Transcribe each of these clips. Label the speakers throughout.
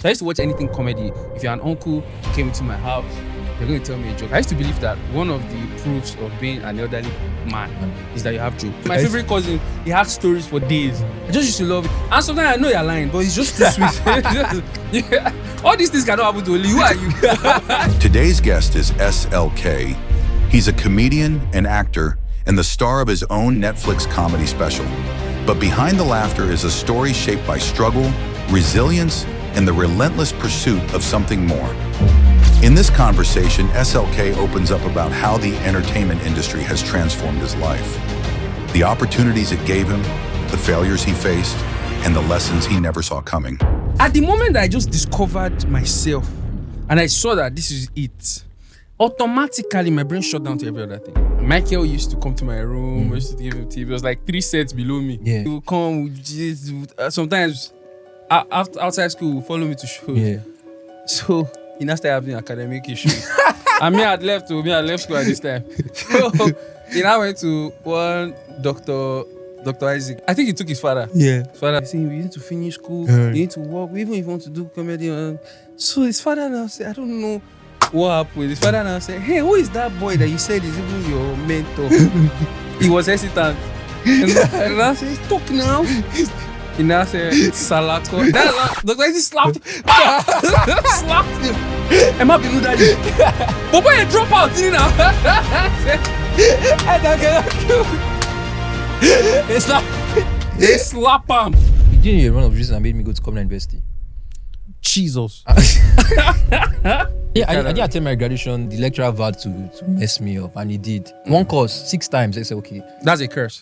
Speaker 1: So I used to watch anything comedy. If you're an uncle, came into my house, you're going to tell me a joke. I used to believe that one of the proofs of being an elderly man is that you have jokes. My favorite cousin, he had stories for days. I just used to love it. And sometimes I know you're lying, but it's just too sweet. Yeah. All these things cannot happen to only. Who are you?
Speaker 2: Today's guest is SLK. He's a comedian, an actor, and the star of his own Netflix comedy special. But behind the laughter is a story shaped by struggle, resilience, and the relentless pursuit of something more. In this conversation, SLK opens up about how the entertainment industry has transformed his life, the opportunities it gave him, the failures he faced, and the lessons he never saw coming.
Speaker 1: At the moment that I just discovered myself and I saw that this is it, automatically my brain shut down to every other thing. Michael used to come to my room, used to give him tea. It was like 3 sets below me.
Speaker 3: Yeah.
Speaker 1: He would come, sometimes outside school, he would follow me to shows.
Speaker 3: Yeah.
Speaker 1: So he now started having academic issues. And me had left school at this time. So he now went to one Dr. Isaac. I think he took his father.
Speaker 3: Yeah.
Speaker 1: His father saying, you need to finish school,
Speaker 3: Yeah.
Speaker 1: you need to work, even if you want to do comedy. So his father now said, I don't know what happened. His father now said, hey, who is that boy that you said is even your mentor? He was hesitant. And I said, talk now. He now said, Salako. That's what Dr. Isaac slapped him. Slapped him. Emma Binu daddy. But boy, drop out, you know. They slap him.
Speaker 3: You didn't a run of reason that made me go to Contentment University.
Speaker 1: Jesus.
Speaker 3: Yeah, I did attend my graduation. The lecturer vowed to mess me up, and he did. One course, 6 times. I said, okay.
Speaker 1: That's a curse.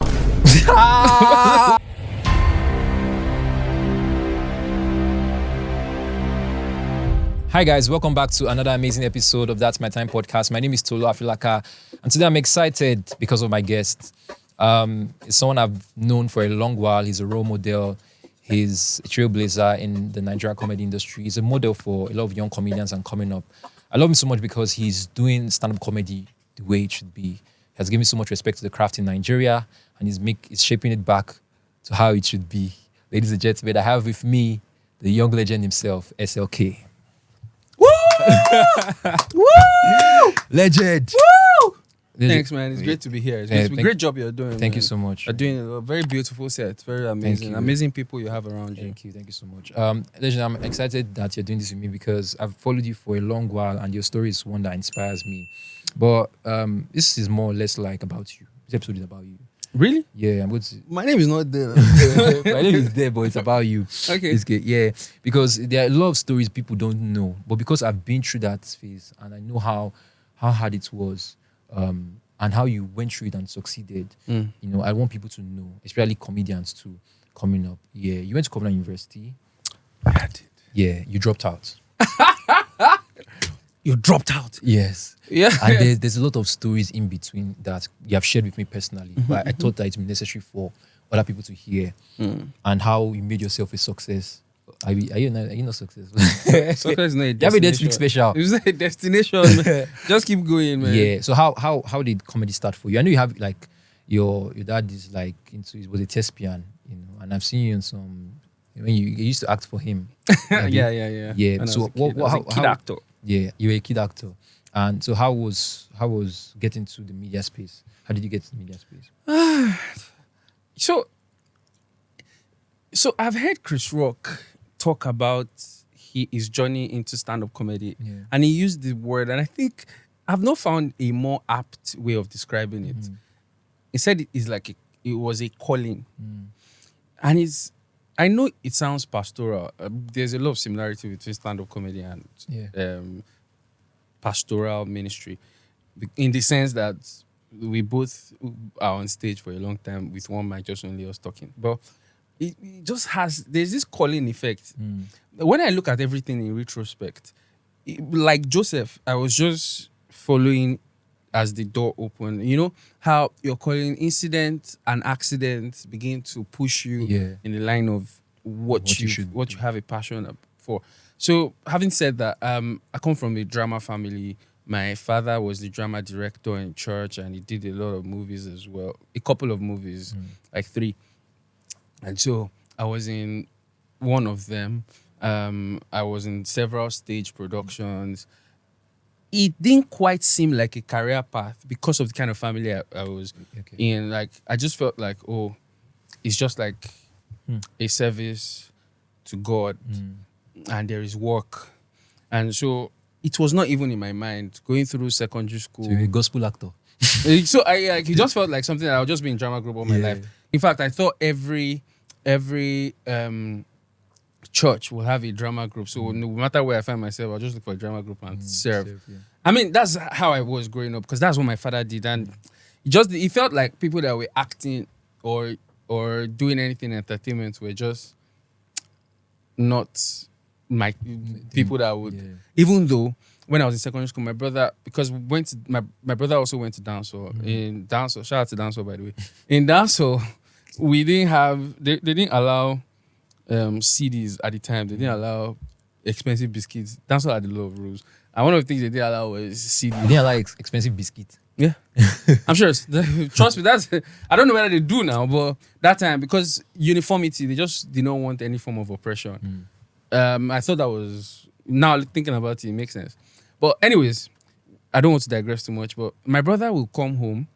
Speaker 3: Hi guys, welcome back to another amazing episode of That's My Time podcast. My name is Olu Salako, and today I'm excited because of my guest. It's someone I've known for a long while. He's a role model. He's a trailblazer in the Nigerian comedy industry. He's a model for a lot of young comedians and coming up. I love him so much because he's doing stand-up comedy the way it should be. He has given so much respect to the craft in Nigeria, and he's shaping it back to how it should be. Ladies and gentlemen, I have with me the young legend himself, SLK.
Speaker 1: Woo! Woo!
Speaker 3: Legend!
Speaker 1: Woo! Thanks, man. It's great to be here. It's great job you're doing.
Speaker 3: Thank
Speaker 1: man.
Speaker 3: you so much.
Speaker 1: You're doing a very beautiful set. Very amazing. Amazing people you have around you.
Speaker 3: Thank you so much. Legend, I'm excited that you're doing this with me because I've followed you for a long while and your story is one that inspires me. But this is more or less like about you. This episode is about you.
Speaker 1: Really?
Speaker 3: Yeah, I'm going to.
Speaker 1: My name is not there.
Speaker 3: My name is there, but it's about you.
Speaker 1: Okay.
Speaker 3: It's good. Yeah, because there are a lot of stories people don't know, but because I've been through that phase and I know how hard it was, and how you went through it and succeeded. You know, I want people to know, especially comedians too, coming up. Yeah, you went to Covenant University.
Speaker 1: I did.
Speaker 3: Yeah, you dropped out.
Speaker 1: You dropped out.
Speaker 3: Yes.
Speaker 1: Yeah.
Speaker 3: And there's a lot of stories in between that you have shared with me personally. But I thought that it's necessary for other people to hear and how you made yourself a success. Are you not successful?
Speaker 1: Success is not a destination.
Speaker 3: You have a Netflix special.
Speaker 1: It's not a destination, man. Just keep going, man.
Speaker 3: Yeah. So how did comedy start for you? I know you have like your dad is like was a thespian, you know, and I've seen you in some when you used to act for him.
Speaker 1: Yeah.
Speaker 3: Yeah. So
Speaker 1: how kid actor.
Speaker 3: Yeah, you were a kid actor. And so how was getting to the media space? How did you get to the media space?
Speaker 1: So I've heard Chris Rock talk about his journey into stand-up comedy, and he used the word, and I think I've not found a more apt way of describing it. He said it was a calling, and I know it sounds pastoral. There's a lot of similarity between stand-up comedy and pastoral ministry, in the sense that we both are on stage for a long time with one mic, just only us talking, but it just there's this calling effect. When I look at everything in retrospect, like Joseph, I was just following as the door opened. You know how your calling incident and accident begin to push you in the line of what you have a passion for. So having said that, I come from a drama family. My father was the drama director in church and he did a lot of movies as well. A couple of movies, like 3. And so I was in one of them. I was in several stage productions. It didn't quite seem like a career path because of the kind of family I was in. Like, I just felt like, oh, it's just like a service to God, and there is work. And so it was not even in my mind going through secondary school.
Speaker 3: So you're a gospel actor.
Speaker 1: So it just felt like something that I would just be in drama group all my life. In fact, I thought every church will have a drama group. So no matter where I find myself, I'll just look for a drama group and serve. I mean, that's how I was growing up because that's what my father did. And it felt like people that were acting or doing anything in entertainment were just not my people that would, even though when I was in secondary school, my brother, because my brother also went to dancehall. In dancehall, shout out to dancehall by the way. In dancehall, we didn't have, they didn't allow CDs at the time. They didn't allow expensive biscuits. Dancehall had a lot of rules. And one of the things they didn't allow was CDs.
Speaker 3: They didn't allow expensive biscuits.
Speaker 1: Yeah. I'm sure. Trust me, I don't know whether they do now, but that time, because uniformity, they just did not want any form of oppression. I thought that was, now thinking about it makes sense. But anyways, I don't want to digress too much, but my brother will come home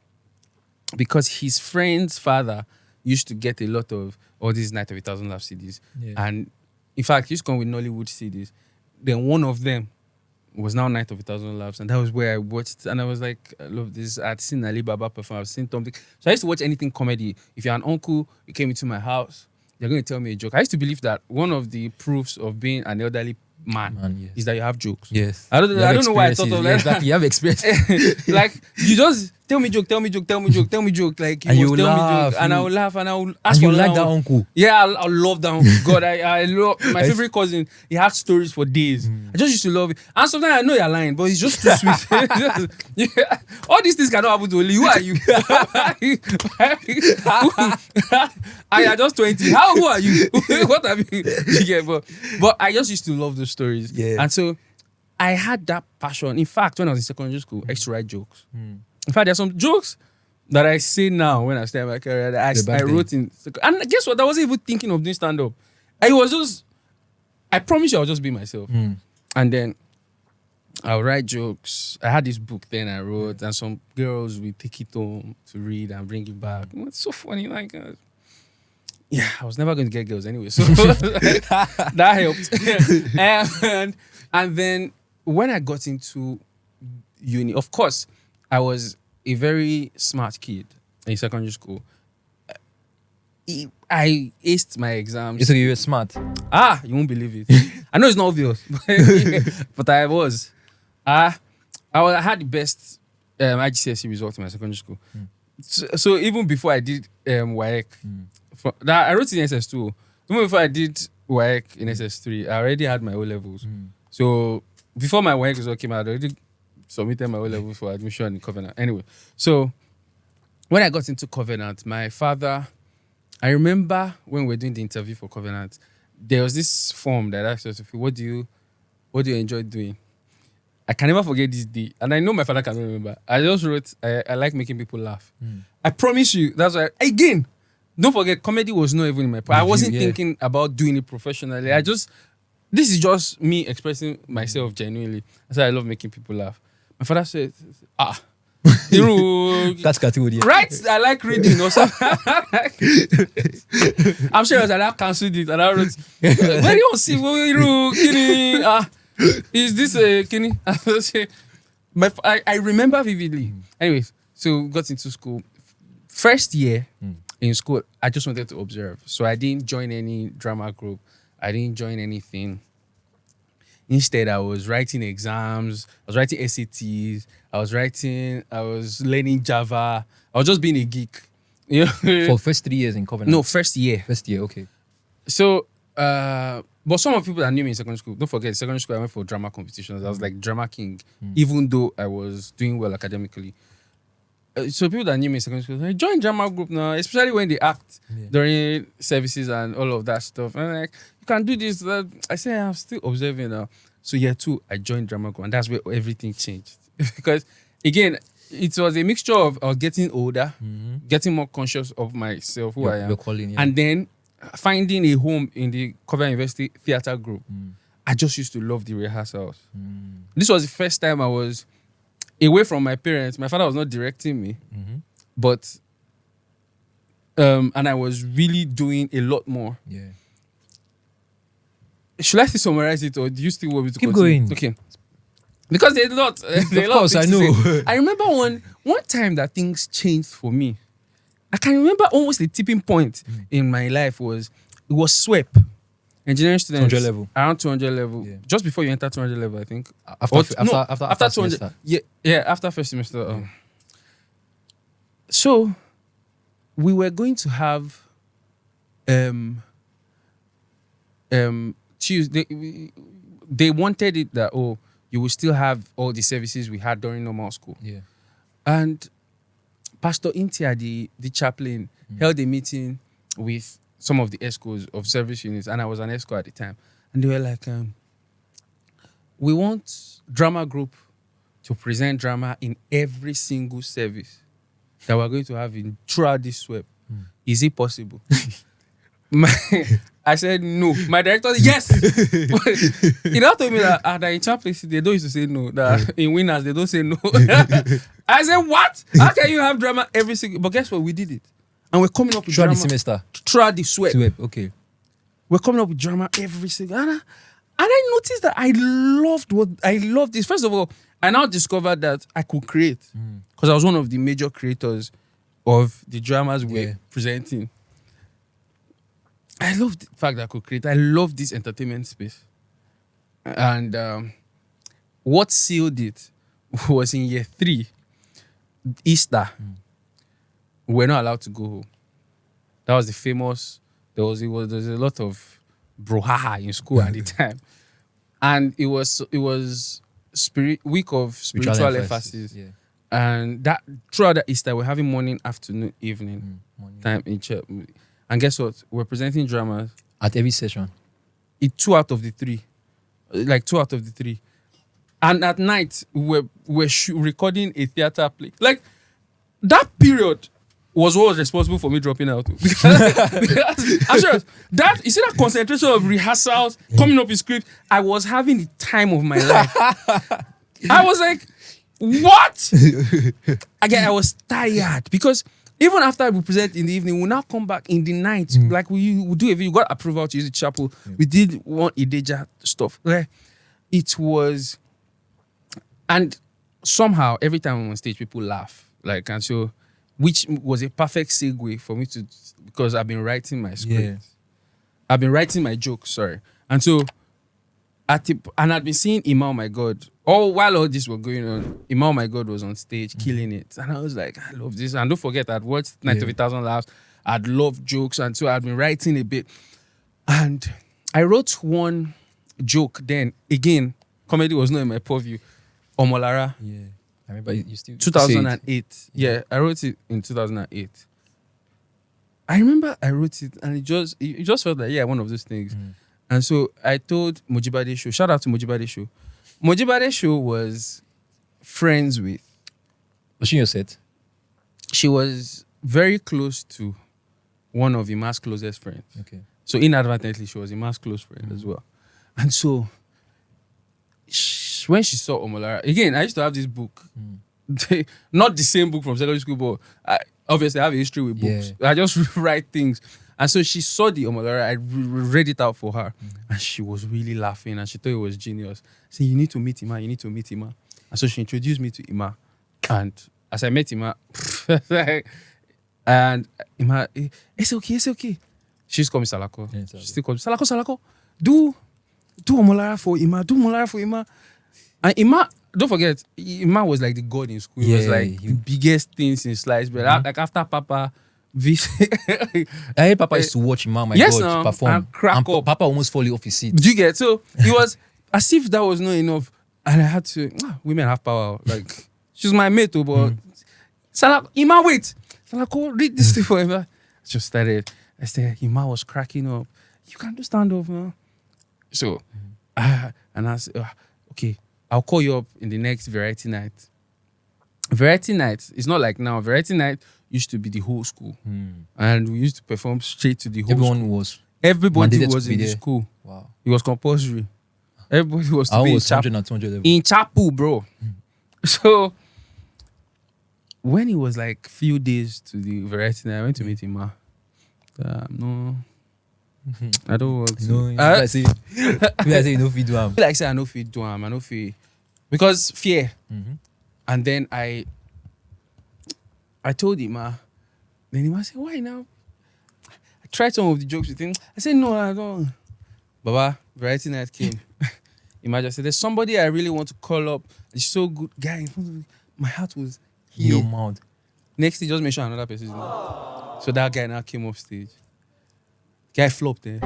Speaker 1: because his friend's father used to get a lot of all these Night of 1,000 Laughs CDs. And in fact, he used to come with Nollywood CDs. Then one of them was now Night of 1,000 Laughs, and that was where I watched, and I was like, I love this. I'd seen Ali Baba perform, I've seen something. So I used to watch anything comedy. If you're an uncle, you came into my house, you're going to tell me a joke. I used to believe that one of the proofs of being an elderly man is that you have jokes.
Speaker 3: Yes.
Speaker 1: I don't know why I thought of that.
Speaker 3: Exactly. You have experience.
Speaker 1: Like, you just tell me joke. Like,
Speaker 3: and you
Speaker 1: must tell
Speaker 3: laugh,
Speaker 1: me joke, and I will laugh, and I will ask
Speaker 3: and
Speaker 1: for
Speaker 3: you like that
Speaker 1: allowance.
Speaker 3: uncle.
Speaker 1: Yeah, I love that uncle. God, I love my favorite cousin. He had stories for days. I just used to love it. And sometimes I know you're lying, but he's just too sweet. Yeah. All these things cannot happen to Oli. Who are you? I are just 20. Who are you? What have you? Yeah, but I just used to love those stories.
Speaker 3: Yeah.
Speaker 1: And so I had that passion. In fact, when I was in secondary school, I used to write jokes. In fact, there are some jokes that I say now when I start my career that I wrote in. And guess what? I wasn't even thinking of doing stand-up. I promise you I'll just be myself. And then I'll write jokes. I had this book then I wrote, and some girls will take it home to read and bring it back. It's so funny. Like, yeah, I was never going to get girls anyway. So that helped. And then when I got into uni, of course, I was a very smart kid in secondary school. I aced my exams.
Speaker 3: So you were smart.
Speaker 1: You won't believe it. I know it's not obvious, but I was. I had the best IGCSE result in my secondary school. So even before I did WAEC, I wrote it in SS2. Even before I did WAEC in SS3, I already had my O-levels. So before my WAEC result came out, I already submitted my O-levels for admission in Covenant. Anyway, so when I got into Covenant, my father, I remember when we were doing the interview for Covenant, there was this form that asked us, what do you enjoy doing? I can never forget this day. And I know my father can't remember. I just wrote, I like making people laugh. I promise you, that's why, again, don't forget, comedy was not even in my plan. I wasn't thinking about doing it professionally. This is just me expressing myself genuinely. I said, I love making people laugh. My father said,
Speaker 3: That's category.
Speaker 1: Right? I like reading or something. I'm sure I have cancelled it. And I wrote, where do you see? Is this Kenny? I remember vividly. Anyways, so got into school. First year in school, I just wanted to observe. So I didn't join any drama group. I didn't join anything. Instead, I was writing exams. I was writing SATs. I was learning Java. I was just being a geek.
Speaker 3: For first 3 years in Covenant?
Speaker 1: No, first year.
Speaker 3: First year, okay.
Speaker 1: So, but some of the people that knew me in secondary school, don't forget, secondary school, I went for drama competitions. I was like drama king, even though I was doing well academically. So people that knew me in secondary school, I joined drama group now, especially when they act during services and all of that stuff. And like, you can do this. I say, I'm still observing now. So year 2, I joined drama group, and that's where everything changed. Because again, it was a mixture of getting older, getting more conscious of myself, who I am.
Speaker 3: Calling,
Speaker 1: and then finding a home in the Covent University theatre group, I just used to love the rehearsals. This was the first time I was away from my parents. My father was not directing me, but and I was really doing a lot more.
Speaker 3: Yeah.
Speaker 1: Should I still summarize it, or do you still want me to
Speaker 3: Keep
Speaker 1: continue?
Speaker 3: going.
Speaker 1: Okay. Because there's a lot. There's a
Speaker 3: Of
Speaker 1: lot
Speaker 3: course,
Speaker 1: things
Speaker 3: I
Speaker 1: to
Speaker 3: know.
Speaker 1: say. I remember one time that things changed for me. I can remember almost the tipping point in my life was SWEP. Engineering students.
Speaker 3: 200 level.
Speaker 1: Around 200 level.
Speaker 3: Yeah.
Speaker 1: Just before you enter 200 level, I think.
Speaker 3: After
Speaker 1: 200.
Speaker 3: semester.
Speaker 1: Yeah, after first semester. So, we were going to have Tuesday. They wanted it that, you will still have all the services we had during normal school.
Speaker 3: Yeah.
Speaker 1: And Pastor Intia, the chaplain, held a meeting with some of the ESCOs of service units, and I was an ESCO at the time. And they were like, we want drama group to present drama in every single service that we're going to have throughout this SWEP. Is it possible? I said no. My director said yes. He now told me that in chaplaincy they don't used to say no. That in winners they don't say no. I said what? How can you have drama every single? But guess what? We did it, and we're coming up with
Speaker 3: Throughout
Speaker 1: drama
Speaker 3: the semester.
Speaker 1: throughout the SWEP.
Speaker 3: Okay.
Speaker 1: We're coming up with drama every single. And I noticed that I loved this. First of all, I now discovered that I could create because I was one of the major creators of the dramas we're presenting. I love the fact that I could create. I love this entertainment space. And what sealed it was in year 3, Easter. We're not allowed to go home. That was the famous. There was a lot of brouhaha in school at the time, and it was week of spiritual emphasis.
Speaker 3: Yeah.
Speaker 1: And that throughout that Easter, we're having morning, afternoon, evening time in church. And guess what? We're presenting dramas
Speaker 3: At every session.
Speaker 1: 2 out of the 3. Like 2 out of the 3. And at night, we're recording a theater play. Like, that period was what was responsible for me dropping out. because I'm serious. You see that concentration of rehearsals, coming up with script, I was having the time of my life. I was like, what? Again, I was tired because even after we present in the evening, we'll now come back in the night. Like we do if you got approval to use the chapel. We did one Ideja stuff. Like, it was, and somehow every time I'm on stage, people laugh. Like, and so, which was a perfect segue for me to, because I've been writing my script.
Speaker 3: Yeah.
Speaker 1: I've been writing my jokes, sorry. And so, and I'd been seeing Ima, oh my God. While all this was going on, Ima, oh my God was on stage killing it. And I was like, I love this. And don't forget, I'd watched Night of 1,000 Laughs. I'd loved jokes. And so I'd been writing a bit. And I wrote one joke then. Again, comedy was not in my purview. Omolara.
Speaker 3: Yeah. I remember you still
Speaker 1: 2008. Yeah, I wrote it in 2008. I remember I wrote it and it just felt like, one of those things. And so I told Mojibade Show, shout out to Mojibade Show. Mojibade Show was friends with.
Speaker 3: Was she in your set?
Speaker 1: She was very close to one of Ima's closest friends.
Speaker 3: Okay.
Speaker 1: So inadvertently, she was Ima's close friend as well. And so when she saw Omolara, again, I used to have this book. Not the same book from secondary school, but obviously I have a history with books. I just write things. And so she saw the Omolara, I read it out for her. And she was really laughing and she thought it was genius. She said, you need to meet Ima, you need to meet Ima. And so she introduced me to Ima. And as I met Ima, and Ima, it's okay. She used to call me Salako. Yeah, she still calls me Salako. Do Omolara for Ima, do Omolara for Ima. And Ima, don't forget, Ima was like the god in school. He was like the biggest things in sliced bread. Like after Papa,
Speaker 3: I heard Papa used to watch Ima, perform.
Speaker 1: And crack up.
Speaker 3: Papa almost fall off his seat.
Speaker 1: Do you get? So it was as if that was not enough. And I had to, women have power. Like, she's my mate, but Ima, wait. Salako, read this thing for Ima. I just started. I said, Ima was cracking up. You can't do stand up, man. So, and I said, okay, I'll call you up in the next variety night. Variety night, it's not like now. Variety night, used to be the whole school. And we used to perform straight to the whole
Speaker 3: Everybody
Speaker 1: Everybody was in the
Speaker 3: there.
Speaker 1: school.
Speaker 3: Wow.
Speaker 1: It was compulsory. Everybody was to be in
Speaker 3: 100 and 200 level.
Speaker 1: in chapel, bro. So when it was like few days to the variety night, I went to meet him. No, I don't want to.
Speaker 3: No, I say you know fit do am.
Speaker 1: Like say I know fit do am. I know fit because fear. And then I told him, then he said, why now? I tried some of the jokes with him. I said, no, I don't. Baba, variety night came. Imagine, I said, there's somebody I really want to call up. He's so good. Guy, in front of me. My heart was here.
Speaker 3: Your mouth.
Speaker 1: Next thing, just mention another person's name. So that guy now came off stage. Guy flopped there.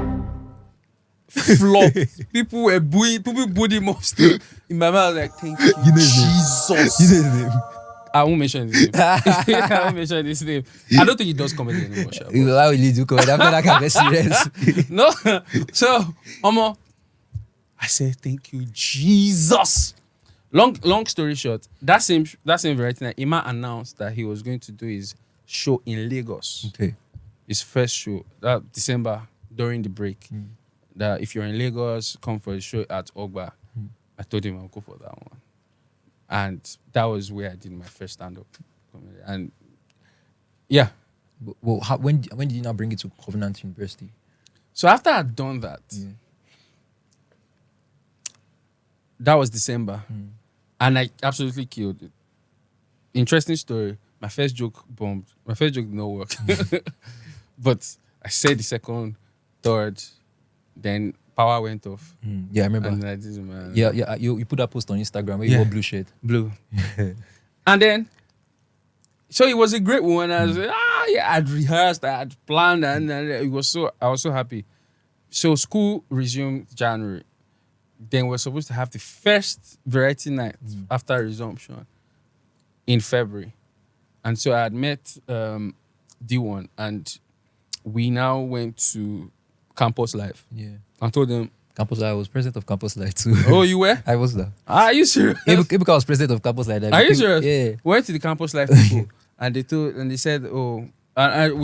Speaker 1: Flopped. People were booing. People booed him off stage. In my mind, I was like, thank you, Jesus.
Speaker 3: You know his name.
Speaker 1: I won't mention his name. I won't mention his name. I don't think he does comedy anymore. Sha, but-
Speaker 3: Why will you do comedy? After that kind of serious.
Speaker 1: No. So, Omo, I said, thank you, Jesus. Long story short, that same variety night, Ima announced that he was going to do his show in Lagos.
Speaker 3: Okay.
Speaker 1: His first show, that December, during the break. That if you're in Lagos, come for a show at Ogba. I told him I'll go for that one. And that was where I did my first stand-up comedy. And yeah.
Speaker 3: Well, when did you now bring it to Covenant University?
Speaker 1: So after I'd done that, that was December. And I absolutely killed it. Interesting story. My first joke bombed. My first joke did not work. But I said the second, third, then power went off.
Speaker 3: Yeah, I remember.
Speaker 1: And I did my
Speaker 3: Yeah. You put that post on Instagram where you wore blue shirt.
Speaker 1: blue. And then, so it was a great one. I was like, I'd rehearsed, I had planned, and I was so happy. So school resumed January. Then we're supposed to have the first variety night after resumption in February. And so I had met Deeone, and we now went to Campus Live.
Speaker 3: Yeah.
Speaker 1: I told them,
Speaker 3: Campus Live, I was president of Campus Live too.
Speaker 1: oh, you were?
Speaker 3: I was there.
Speaker 1: Are you serious?
Speaker 3: Ebuka was president of Campus Live.
Speaker 1: Are you serious?
Speaker 3: Yeah.
Speaker 1: We went to the Campus Live people, and they said, we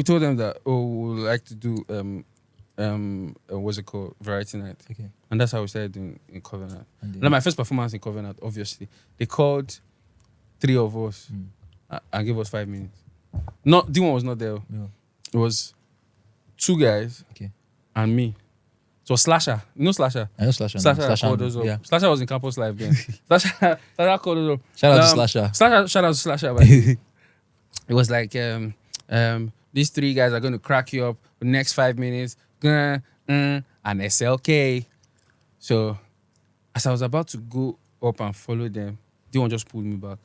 Speaker 1: told them that, we would like to do what's it called, variety night.
Speaker 3: Okay.
Speaker 1: And that's how we started doing in Covenant.
Speaker 3: And then-
Speaker 1: Like my first performance in Covenant, obviously, they called 3 of us and gave us 5 minutes. Not Deeone was not there.
Speaker 3: No.
Speaker 1: It was 2 guys
Speaker 3: Okay.
Speaker 1: and me. So Slasher, you know Slasher?
Speaker 3: I know Slasher.
Speaker 1: Slasher called us up.
Speaker 3: Yeah.
Speaker 1: Slasher was in Campus Live then. Slasher called us up.
Speaker 3: Shout out to Slasher.
Speaker 1: Shout out to Slasher. But it was like, these 3 guys are going to crack you up for the next 5 minutes. And SLK. So as I was about to go up and follow them, Deeone just pulled me back.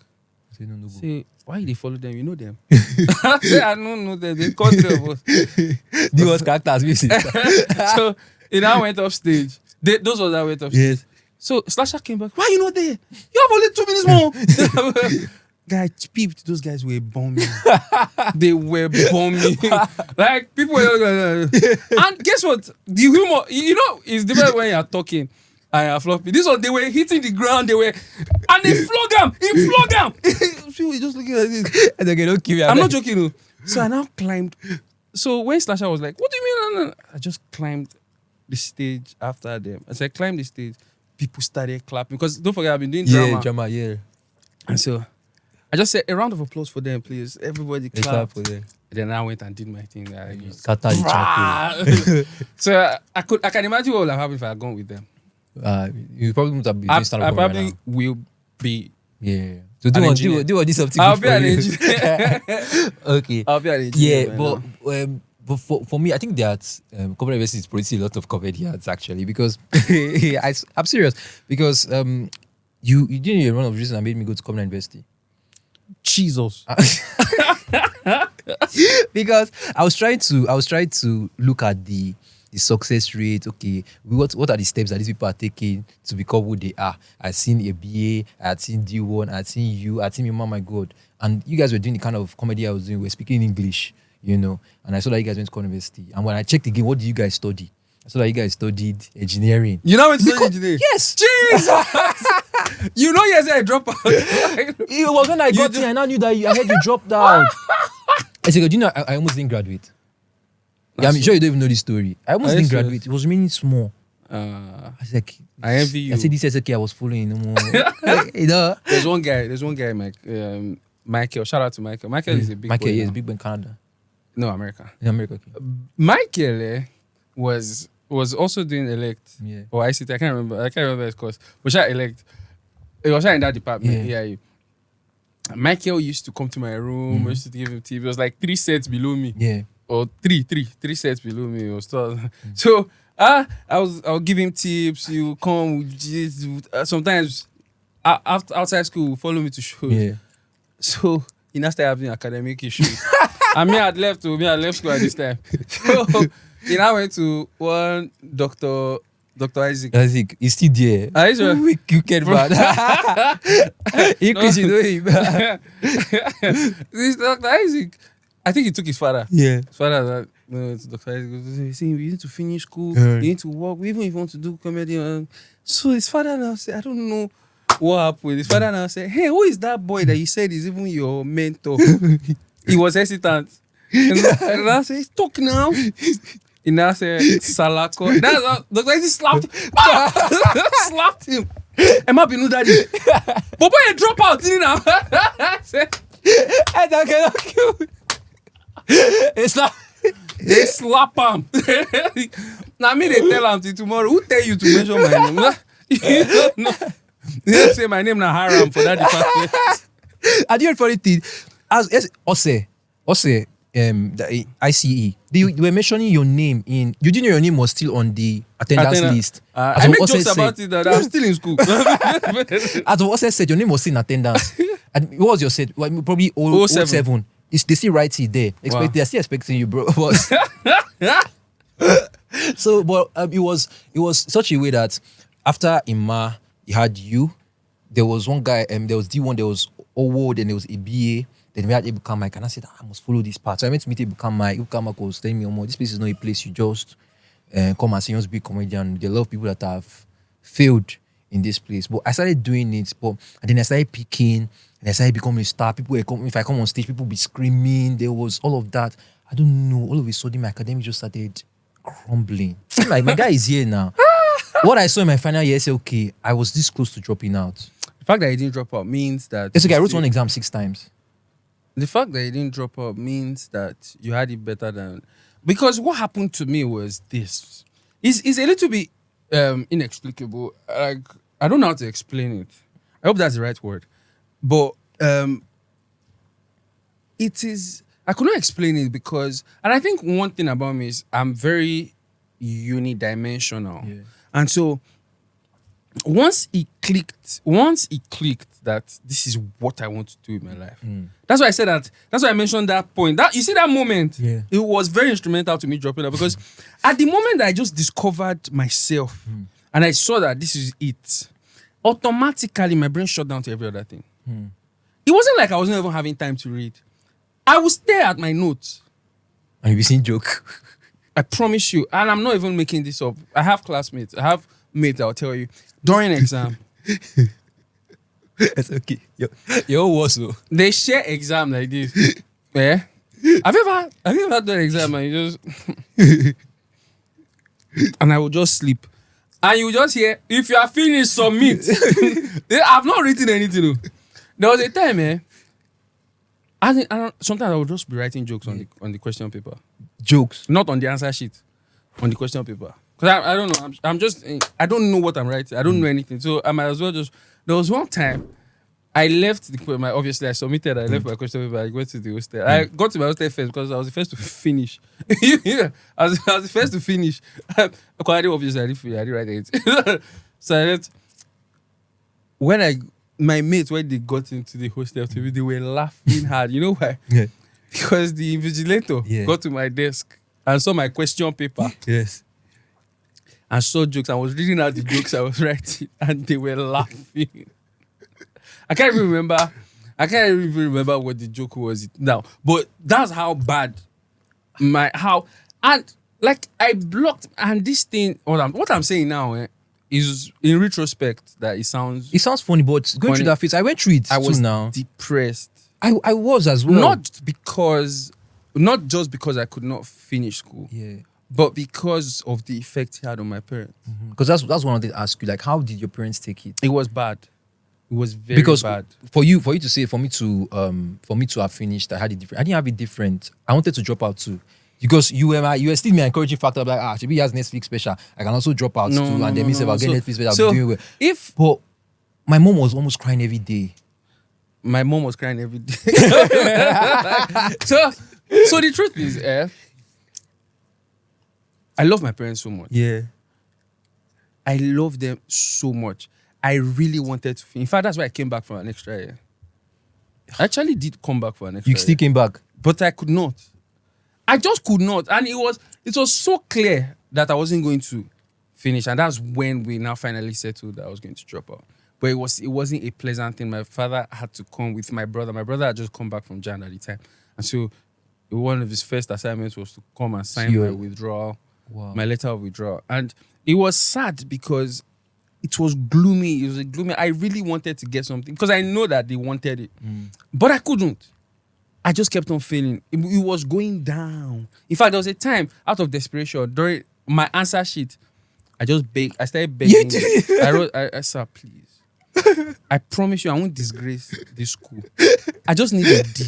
Speaker 3: Say no, no go.
Speaker 1: Say, why they follow them? You know them. I say, I don't know them. They called 3 of us.
Speaker 3: Deeone's characters music.
Speaker 1: So he now went off stage. Those ones that went off stage.
Speaker 3: Yes.
Speaker 1: So Slasher came back. Why you not there? You have only 2 minutes more. Guy, peeped. Those guys were bombing. They were bombing. Like people were. And guess what? The humor, is different when you're talking and you're floppy. This one, they were hitting the ground. And they flog him. He flog him. People were just looking at this.
Speaker 3: And they don't kill you.
Speaker 1: I'm not joking. No. So I now climbed. So when Slasher was like, "What do you mean?" No. I just climbed the stage after them. As I climbed the stage, people started clapping because don't forget I've been doing drama.
Speaker 3: Yeah, drama. Yeah.
Speaker 1: And so I just said a round of applause for them, please. Everybody
Speaker 3: They
Speaker 1: clap.
Speaker 3: clap for them.
Speaker 1: Then I went and did my thing.
Speaker 3: Scatter the chapel.
Speaker 1: So I can imagine what would have happened if I had gone with them.
Speaker 3: You probably wouldn't have been
Speaker 1: I
Speaker 3: stand up
Speaker 1: probably
Speaker 3: right now.
Speaker 1: will be.
Speaker 3: Yeah. So
Speaker 1: An engineer.
Speaker 3: do this something.
Speaker 1: I'll
Speaker 3: good
Speaker 1: be
Speaker 3: for
Speaker 1: an
Speaker 3: you.
Speaker 1: engineer.
Speaker 3: Okay.
Speaker 1: I'll be an engineer.
Speaker 3: Yeah, but for me, I think that comedy university is producing a lot of comedians actually because I'm serious because you didn't one of the reasons that made me go to comedy university.
Speaker 1: Jesus.
Speaker 3: Because I was trying to look at the success rate. Okay, what are the steps that these people are taking to become who they are? I've seen a BA, I had seen D1, I had seen you, I had seen your mom, my God. And you guys were doing the kind of comedy I was doing. We were speaking English, and I saw that you guys went to comedy university. And when I checked again, what did you guys study? I saw that you guys studied engineering.
Speaker 1: You know what's engineering?
Speaker 3: Yes.
Speaker 1: Jesus. Yes, I dropped out.
Speaker 3: It was when I got here, and I knew that I heard you dropped out. I said, do you know, I almost didn't graduate. Yeah, I'm sure you don't even know this story. I almost didn't graduate. It was remaining small. I was like,
Speaker 1: I envy you.
Speaker 3: I said, this SLK I was following no more. You know?
Speaker 1: There's one guy, Michael. Shout out to Michael. Michael is a big boy.
Speaker 3: Yes, big boy in Canada.
Speaker 1: No, America.
Speaker 3: In America, okay.
Speaker 1: Michael was also doing elect or ICT. I can't remember his course. But she elect. It was in that department. Yeah. Michael used to come to my room. I used to give him tea. It was like 3 sets below me.
Speaker 3: Yeah.
Speaker 1: Or three sets below me or stuff. So I'll give him tips. You come sometimes outside school, follow me to shows.
Speaker 3: Yeah.
Speaker 1: So he now started having academic issues. And I left school at this time. So he now went to one Dr. Isaac.
Speaker 3: Isaac, he's still there. You can bad. You know him.
Speaker 1: This Dr. Isaac. I think he took his father.
Speaker 3: Yeah.
Speaker 1: His father that it's Dr. Isaac. He said, you need to finish school. You need to work. Even if you want to do comedy. So his father now said, I don't know what happened. His father now said, hey, who is that boy that you said is even your mentor? He was hesitant. And I said, talk now. He now said, Salako. That's how Dr. Isaac slapped him. Emma Binu daddy. But boy, drop out, you know. I said,
Speaker 3: I don't get it's not.
Speaker 1: They slap him. Now me they tell him till tomorrow. Who tell you to mention my name? You don't know. They say my name na haram for that department.
Speaker 3: I didn't funny thing. As Ose, the ICE. They were mentioning your name in. You didn't know your name was still on the attendance list.
Speaker 1: I make jokes about it that I'm still in school.
Speaker 3: As Ose said, your name was still in attendance. And what was your set? Well, probably 07. They still write it there. They're still expecting you, bro. So, but it was such a way that after Ima, he had you. There was one guy. There was Deeone. There was Owo. Then there was ABA. Then we had Ebuka Mike, and I said I must follow this path. So I went to meet Ebuka Mike. Ebuka Mike was telling me, "Oh, this place is not a place you just come and see us be comedian. There are a lot of people that have failed in this place." But I started doing it, and then I started picking. And I started becoming a star. People were coming. If I come on stage, people be screaming. There was all of that. I don't know. All of a sudden, my academic just started crumbling. Like, my guy is here now. What I saw in my final year SLK, I was this close to dropping out.
Speaker 1: The fact that you didn't drop out means that...
Speaker 3: It's okay, I wrote one exam 6 times.
Speaker 1: The fact that you didn't drop out means that you had it better than... Because what happened to me was this. It's a little bit inexplicable. Like, I don't know how to explain it. I hope that's the right word. But it is... I could not explain it because... And I think one thing about me is I'm very unidimensional. Yeah. And so once it clicked that this is what I want to do in my life. That's why I said that. That's why I mentioned that point. That you see that moment, it was very instrumental to me dropping out because at the moment that I just discovered myself and I saw that this is it, automatically my brain shut down to every other thing. It wasn't like I wasn't even having time to read. I would stare at my notes.
Speaker 3: And you'll be seeing joke.
Speaker 1: I promise you. And I'm not even making this up. I have classmates. I have mates that will tell you. During exam.
Speaker 3: It's okay. Your was so.
Speaker 1: They share exam like this. Yeah? Have you ever done an exam and you just... and I will just sleep. And you just hear, if you are finished, submit. I've not written anything. There was a time, sometimes I would just be writing jokes on the question paper.
Speaker 3: Jokes?
Speaker 1: Not on the answer sheet. On the question paper. Because I don't know. I don't know what I'm writing. I don't know anything. So I might as well just... There was one time, I left obviously I submitted, I left my question paper, I went to the hostel. I got to my hostel first because I was the first to finish. I was the first to finish. Obviously, I didn't write anything. So I left. My mates, when they got into the hostel to me, they were laughing hard. You know why? Yeah. Because the invigilator got to my desk and saw my question paper.
Speaker 3: Yes.
Speaker 1: And saw jokes. I was reading out the jokes I was writing, and they were laughing. I can't even remember what the joke was now. But that's how bad and I blocked. And this thing, what I'm saying now, is in retrospect that it sounds
Speaker 3: funny, but going through that phase, I went through it.
Speaker 1: I was
Speaker 3: now
Speaker 1: depressed.
Speaker 3: I was as well.
Speaker 1: Not because Not just because I could not finish school, but because of the effect he had on my parents.
Speaker 3: Because that's what I wanted to ask you. Like, how did your parents take it?
Speaker 1: It was bad. It was very bad.
Speaker 3: For you to say, for me to have finished, I had it different. I didn't have it different. I wanted to drop out too. Because you were still my encouraging factor. Like, Chibi has Netflix special. I can also drop out too. And then I'll get Netflix special.
Speaker 1: So
Speaker 3: doing well. But my mom was almost crying every day.
Speaker 1: My mom was crying every day. So the truth is, I love my parents so much.
Speaker 3: Yeah.
Speaker 1: I love them so much. I really wanted to finish. In fact, that's why I came back for an extra year. I actually did come back for an extra year.
Speaker 3: You still came back?
Speaker 1: But I could not. I just could not. And it was so clear that I wasn't going to finish. And that's when we now finally settled that I was going to drop out. But it wasn't a pleasant thing. My father had to come with my brother. My brother had just come back from Jan at the time. And so one of his first assignments was to come and sign my withdrawal, my letter of withdrawal. And it was sad because it was gloomy. It was gloomy. I really wanted to get something because I know that they wanted it. But I couldn't. I just kept on failing. It was going down. In fact, there was a time, out of desperation, during my answer sheet, I started begging. I wrote, sir, please. I promise you I won't disgrace this school. I just need a D.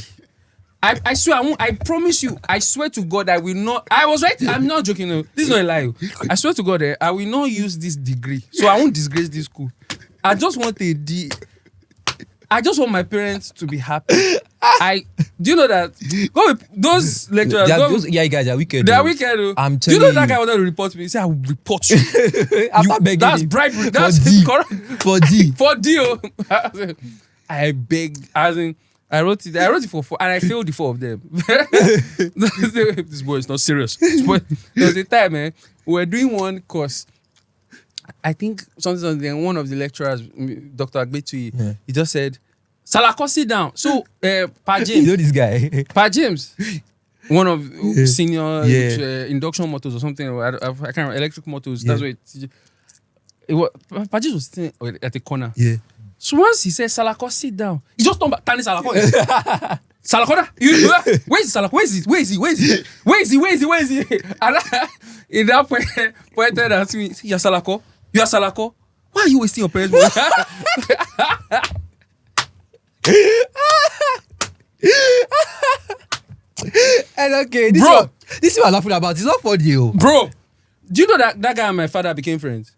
Speaker 1: I swear I won't. I promise you. I swear to God I will not. I was right. I'm not joking. No. This is not a lie. I swear to God I will not use this degree. So I won't disgrace this school. I just want a D. I just want my parents to be happy. Do you know that? Those lecturers.
Speaker 3: Guys are wicked.
Speaker 1: They are wicked.
Speaker 3: I'm
Speaker 1: do you
Speaker 3: telling
Speaker 1: know that guy wanted to report me? He said, I will report you. That's bribery. That's correct.
Speaker 3: For D.
Speaker 1: For D. I begged. I wrote it for 4, and I failed the 4 of them. This boy is not serious. There was a time, we were doing one course. I think something. One of the lecturers, Dr. Agbetui, he just said, "Salako, sit down." So, Pa James,
Speaker 3: you know this guy,
Speaker 1: Pa James, one of senior induction motors or something. I can't remember, electric motors. That's what it was. Pa James was sitting at the corner. Yeah. So once he said, "Salako, sit down," he just turned back. Tani Salako. Salako, where is Salako? Where is he? And in that point, pointed at me, "You are Salako. You are Salako. Why are you wasting your parents' money?"
Speaker 3: And okay, this is what I'm laughing about. It's not funny,
Speaker 1: bro. Do you know that guy and my father became friends?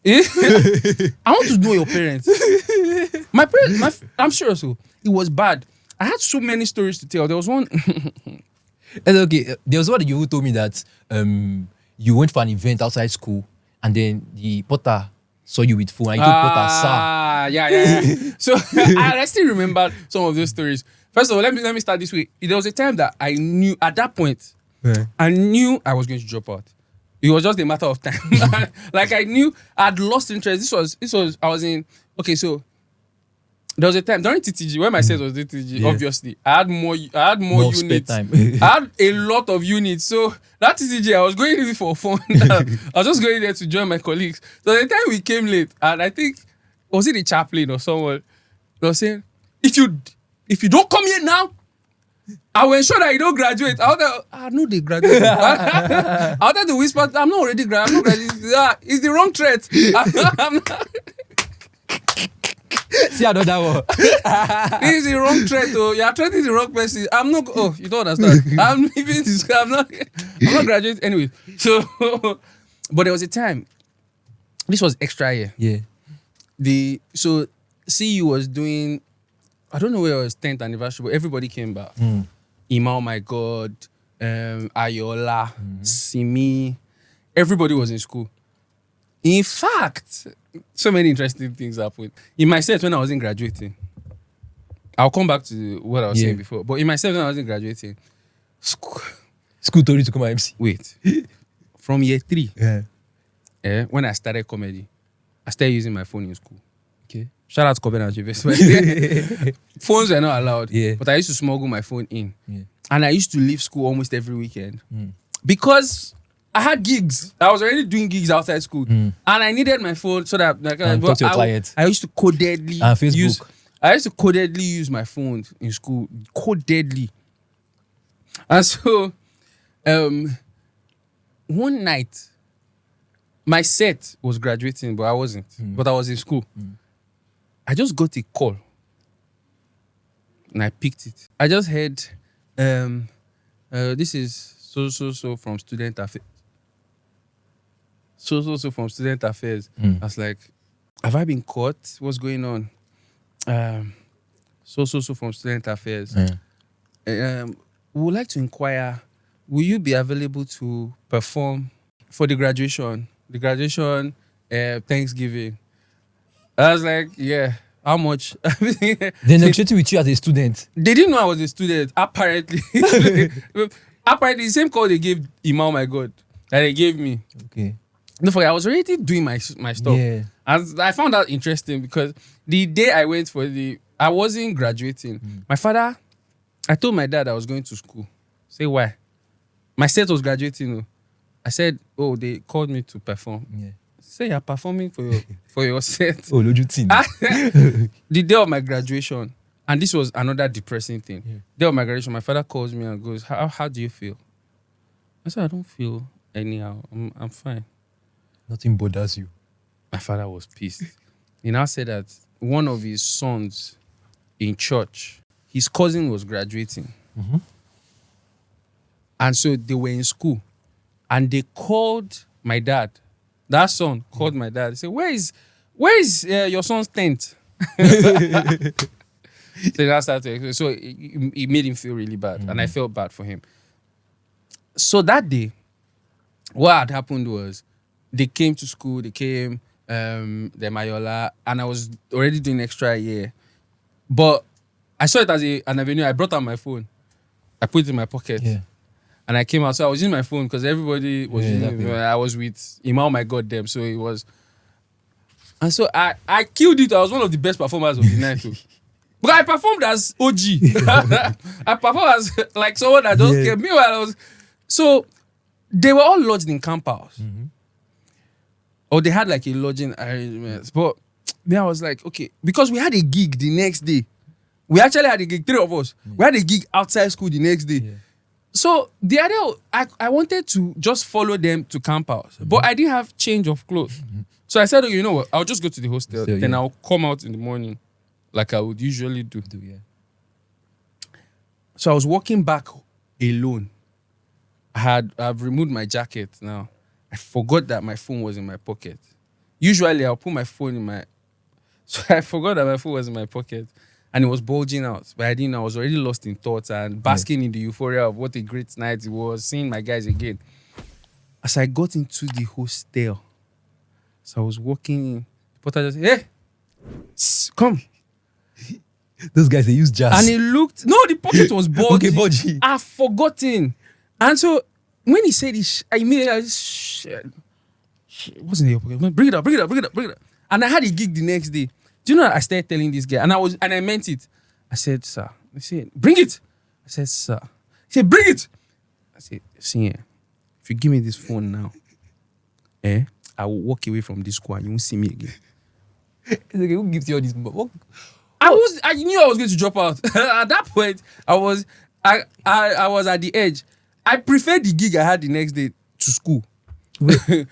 Speaker 1: I want to know your parents. My parents, I'm sure so. It was bad. I had so many stories to tell. There was one.
Speaker 3: And okay, there was one you told me that you went for an event outside school, and then the porter saw you with phone, and you told porter, "Sir."
Speaker 1: Yeah. So I still remember some of those stories. First of all, let me start this way. There was a time that I knew at that point, I knew I was going to drop out. It was just a matter of time. Like I knew I'd lost interest. This was I was in. Okay, so there was a time during TTG when my set was TTG. Obviously, I had more units. I had a lot of units. So that TTG, I was going in for fun. I was just going there to join my colleagues. So the time we came late, and I think was it the chaplain or someone was saying, if you don't come here now, I will ensure that you don't graduate. I know they graduate. I wanted to whisper, I'm not already graduating. I'm not graduating. It's the wrong threat. I'm not.
Speaker 3: See another one.
Speaker 1: It's the wrong threat. Oh, you are threatening the wrong person. I'm not. Oh, you don't understand. I'm leaving this. I'm not graduating anyway. So, but there was a time. This was extra year.
Speaker 3: Yeah.
Speaker 1: So CU was doing. I don't know where it was 10th anniversary, but everybody came back. Ima, oh my God, Ayola, Simi, everybody was in school. In fact, so many interesting things happened. In my set when I wasn't graduating, I'll come back to what I was saying before, but in my set when I wasn't graduating,
Speaker 3: school told you to come at MC.
Speaker 1: Wait, from year 3, when I started comedy, I started using my phone in school.
Speaker 3: Okay.
Speaker 1: Shout out to Covenant University. Phones were not allowed, but I used to smuggle my phone in. And I used to leave school almost every weekend. Because I had gigs. I was already doing gigs outside school. And I needed my phone so that
Speaker 3: talk to your clients.
Speaker 1: I used to codedly
Speaker 3: Facebook.
Speaker 1: use my phone in school. Codedly. And so, one night, my set was graduating, but I wasn't. But I was in school. I just got a call. And I picked it. I just heard, this is so from student affairs. So from student affairs. I was like, have I been caught? What's going on? So from student affairs. We would like to inquire, will you be available to perform for the graduation? The graduation, Thanksgiving. I was like, yeah. How much?
Speaker 3: They negotiated with you as a student.
Speaker 1: They didn't know I was a student, apparently. Apparently, the same call they gave Imam, my God, that they gave me.
Speaker 3: Okay.
Speaker 1: Don't forget, I was already doing my stuff.
Speaker 3: Yeah.
Speaker 1: And I found that interesting because the day I went I wasn't graduating. My father, I told my dad I was going to school. Say why? My set was graduating. No. I said, oh, they called me to perform.
Speaker 3: Yeah.
Speaker 1: Say you're performing for your set.
Speaker 3: Oh, Lojutin.
Speaker 1: The day of my graduation, and this was another depressing thing.
Speaker 3: Yeah.
Speaker 1: Day of my graduation, my father calls me and goes, how do you feel? I said, I don't feel anyhow. I'm fine.
Speaker 3: Nothing bothers you.
Speaker 1: My father was pissed. He now said that one of his sons in church, his cousin was graduating. And so they were in school. And they called my dad. That son called my dad. He said, where is your son's tent? So it made him feel really bad. And I felt bad for him. So that day, what had happened was they came to school, the Mayola, and I was already doing extra year. But I saw it as an avenue. I brought out my phone. I put it in my pocket.
Speaker 3: Yeah.
Speaker 1: And I came out. So I was using my phone because everybody was using it. I was with Imam, my God, them. So it was. And so I killed it. I was one of the best performers of the night too. But I performed as OG. I performed as like someone that just came. Meanwhile, so they were all lodged in camp house. Or they had like a lodging arrangement. But then I was like, okay, because we had a gig the next day. We actually had a gig, 3 of us. We had a gig outside school the next day. Yeah. So the idea, I wanted to just follow them to camp house. But I didn't have change of clothes. So I said, okay, you know what? I'll just go to the hostel. Then I'll come out in the morning like I would usually do. So I was walking back alone. I've removed my jacket now. I forgot that my phone was in my pocket. Usually I'll put my phone in my... So I forgot that my phone was in my pocket. And it was bulging out. But I didn't know. I was already lost in thoughts and basking in the euphoria of what a great night it was, seeing my guys again. As I got into the hostel, so I was walking in, the porter just said, hey, come.
Speaker 3: Those guys, they use jazz.
Speaker 1: And he looked... No, the pocket was bulging.
Speaker 3: Okay, bulgy.
Speaker 1: I've forgotten. And so, when he said it, I immediately... Shit. What's in your pocket? Bring it up. And I had a gig the next day. Do you know what I started telling this guy? And I meant it. I said, sir. He said, bring it. I said, sir. He said, bring it. I said, see here. If you give me this phone now, I will walk away from this school and you won't see me again.
Speaker 3: Who gives you all this?
Speaker 1: I knew I was going to drop out. At that point, I was at the edge. I preferred the gig I had the next day to school. I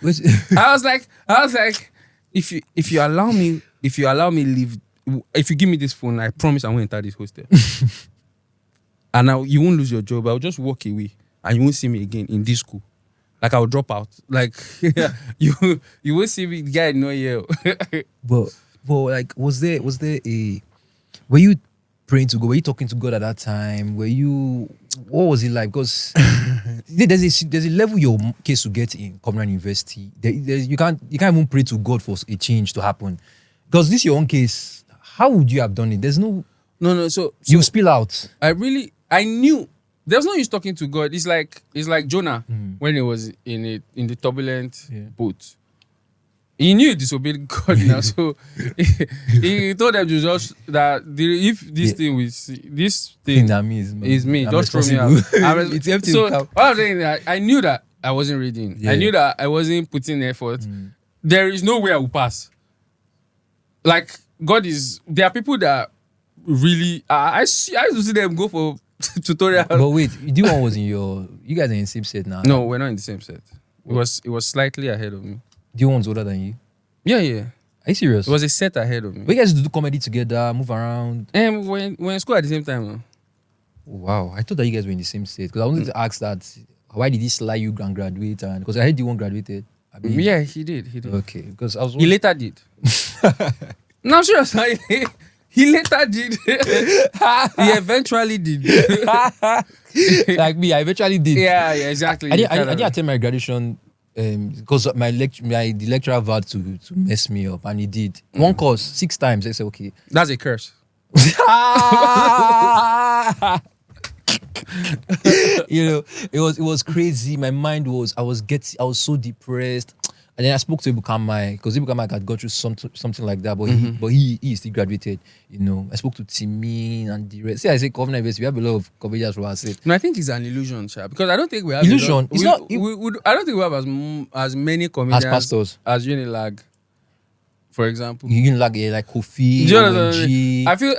Speaker 1: was like, if you allow me leave, if you give me this phone, I promise I won't enter this hostel. And now you won't lose your job. I'll just walk away and you won't see me again in this school. Like I'll drop out. Like you won't see me, the guy no here.
Speaker 3: But like was there a, were you praying to God? Were you talking to God at that time? What was it like? Because there's a level your case to get in Communal University. You can't even pray to God for a change to happen. Because this is your own case. How would you have done it? There's no. So you spill out.
Speaker 1: I knew there was no use talking to God. It's like Jonah when he was in the turbulent boat. He knew he disobeyed God now, so he told them to just that if this thing is me, just throw me out.
Speaker 3: It's empty.
Speaker 1: So what I'm saying is I knew that I wasn't reading. I knew that I wasn't putting effort. There is no way I will pass. Like there are people that really I used to see them go for tutorial.
Speaker 3: But wait, Deeone was in your. You guys are in the same set now.
Speaker 1: No, we're not in the same set. It was slightly ahead of me.
Speaker 3: Deeone's older than you.
Speaker 1: Yeah.
Speaker 3: Are you serious?
Speaker 1: It was a set ahead of me.
Speaker 3: But you guys used to do comedy together, move around.
Speaker 1: And we're in school at the same time. No?
Speaker 3: Wow, I thought that you guys were in the same state. Because I wanted to ask that, why did he slide you and graduate? And because I heard Deeone graduated.
Speaker 1: Yeah, he did.
Speaker 3: Okay, because I was.
Speaker 1: He later did. No, I'm serious. He later did. He eventually did.
Speaker 3: Like me, I eventually did.
Speaker 1: Yeah, exactly.
Speaker 3: I didn't attend my graduation because the lecturer vowed to mess me up, and he did. One course 6 times. I said, okay.
Speaker 1: That's a curse.
Speaker 3: You know, it was crazy. My mind was I was so depressed. And then I spoke to Ibuka Mike because Ibuka Mike had gone through something like that, but he still graduated. You know, I spoke to Timmy and the rest. See, I say Covenant University, we have a lot of comedians from our state.
Speaker 1: No, I think it's an illusion, Sha, because I don't think we have
Speaker 3: illusion. It's not.
Speaker 1: I don't think we have as many comedians
Speaker 3: as pastors
Speaker 1: as Unilag, for example.
Speaker 3: Unilag, like Kofi,
Speaker 1: ONG. I feel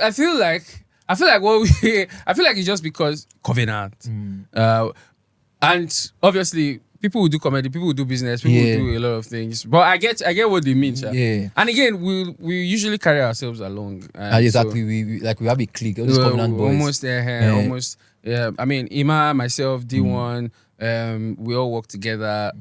Speaker 1: like it's just because Covenant, and obviously. People who do comedy, people who do business, people who do a lot of things. But I get what they mean, Sha.
Speaker 3: Yeah.
Speaker 1: And again, we usually carry ourselves along.
Speaker 3: Exactly. So we have a clique. All these Covenant boys.
Speaker 1: Almost. Yeah. I mean, Ima, myself, Deeone, we all work together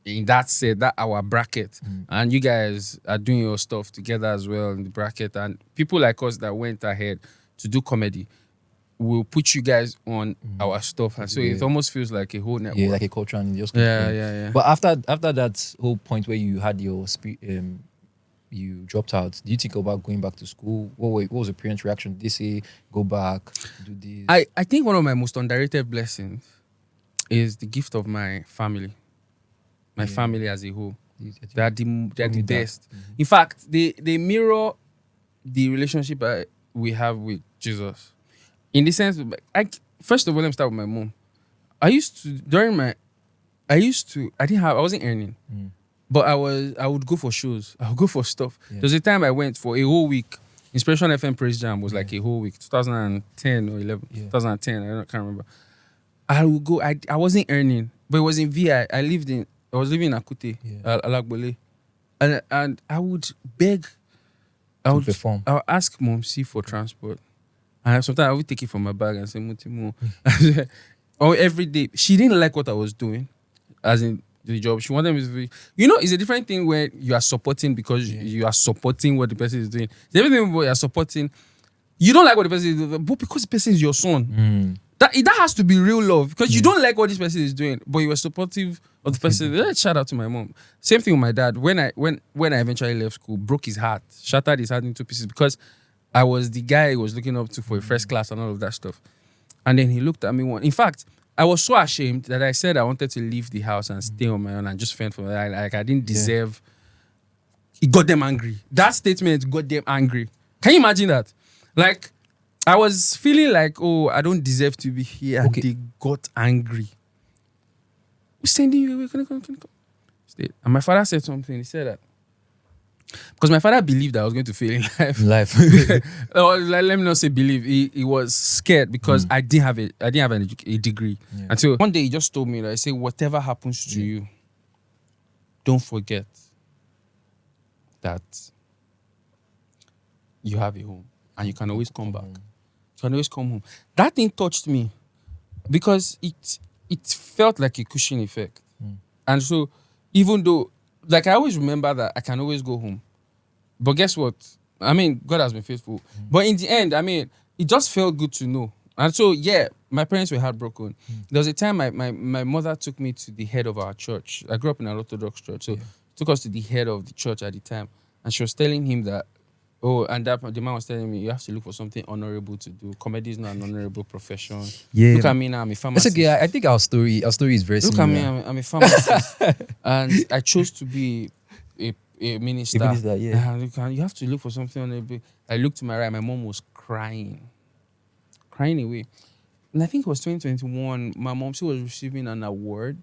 Speaker 1: in that set, that our bracket. And you guys are doing your stuff together as well in the bracket. And people like us that went ahead to do comedy, we'll put you guys on our stuff, and so it almost feels like a whole network. Yeah,
Speaker 3: like a culture and just
Speaker 1: yeah.
Speaker 3: But after that whole point where you had your you dropped out, do you think about going back to school? What was your parents' reaction? Did they say go back, do this?
Speaker 1: I think one of my most underrated blessings is the gift of my family. My family as a whole. They're the best. In fact, they mirror the relationship we have with Jesus. In the sense, first of all, let me start with my mom. I wasn't earning, but I would go for shows. I would go for stuff. Yeah. There was a time I went for a whole week. Inspiration FM Praise Jam was like a whole week, 2010 or 11, 2010, I can't remember. I would go, I wasn't earning, but it was in VI. I was living in Akute, Alagbole. And I would beg, I would ask Mom C for transport. And sometimes I would take it from my bag and say, Mutimo. Or every day. She didn't like what I was doing, as in the job. She wanted me to be, it's a different thing where you are supporting because you are supporting what the person is doing. It's everything where you are supporting, you don't like what the person is doing, but because the person is your son. That has to be real love, because you don't like what this person is doing, but you were supportive of the person. Shout out to my mom. Same thing with my dad. When I eventually left school, broke his heart, shattered his heart into pieces, because I was the guy he was looking up to for a first class and all of that stuff. And then he looked at me in fact, I was so ashamed that I said I wanted to leave the house and stay on my own and just fend for me. Like I didn't deserve. It got them angry. That statement got them angry. Can you imagine that? Like, I was feeling like, oh, I don't deserve to be here. Okay. And they got angry. We're sending you away. Can you come? Stay. And my father said something. He said that, because my father believed that I was going to fail in life. Let me not say believe. He was scared because I didn't have a degree. Yeah. And so one day he just told me that, I say, whatever happens to you, don't forget that you have a home and you can always come back. You can always come home. That thing touched me because it felt like a cushion effect. And so even though, like, I always remember that I can always go home. But guess what? I mean, God has been faithful. But in the end, I mean, it just felt good to know. And so, my parents were heartbroken. There was a time my mother took me to the head of our church. I grew up in an Orthodox church. So took us to the head of the church at the time. And she was telling him that, the man was telling me, you have to look for something honorable to do. Comedy is not an honorable profession. Yeah. Look at me now, I'm a pharmacist.
Speaker 3: It's okay. I think our story is very similar.
Speaker 1: Look at me, I'm a pharmacist. And I chose to be a minister. A minister, you have to look for something honorable. I looked to my right, my mom was crying away. And I think it was 2021, my mom, she was receiving an award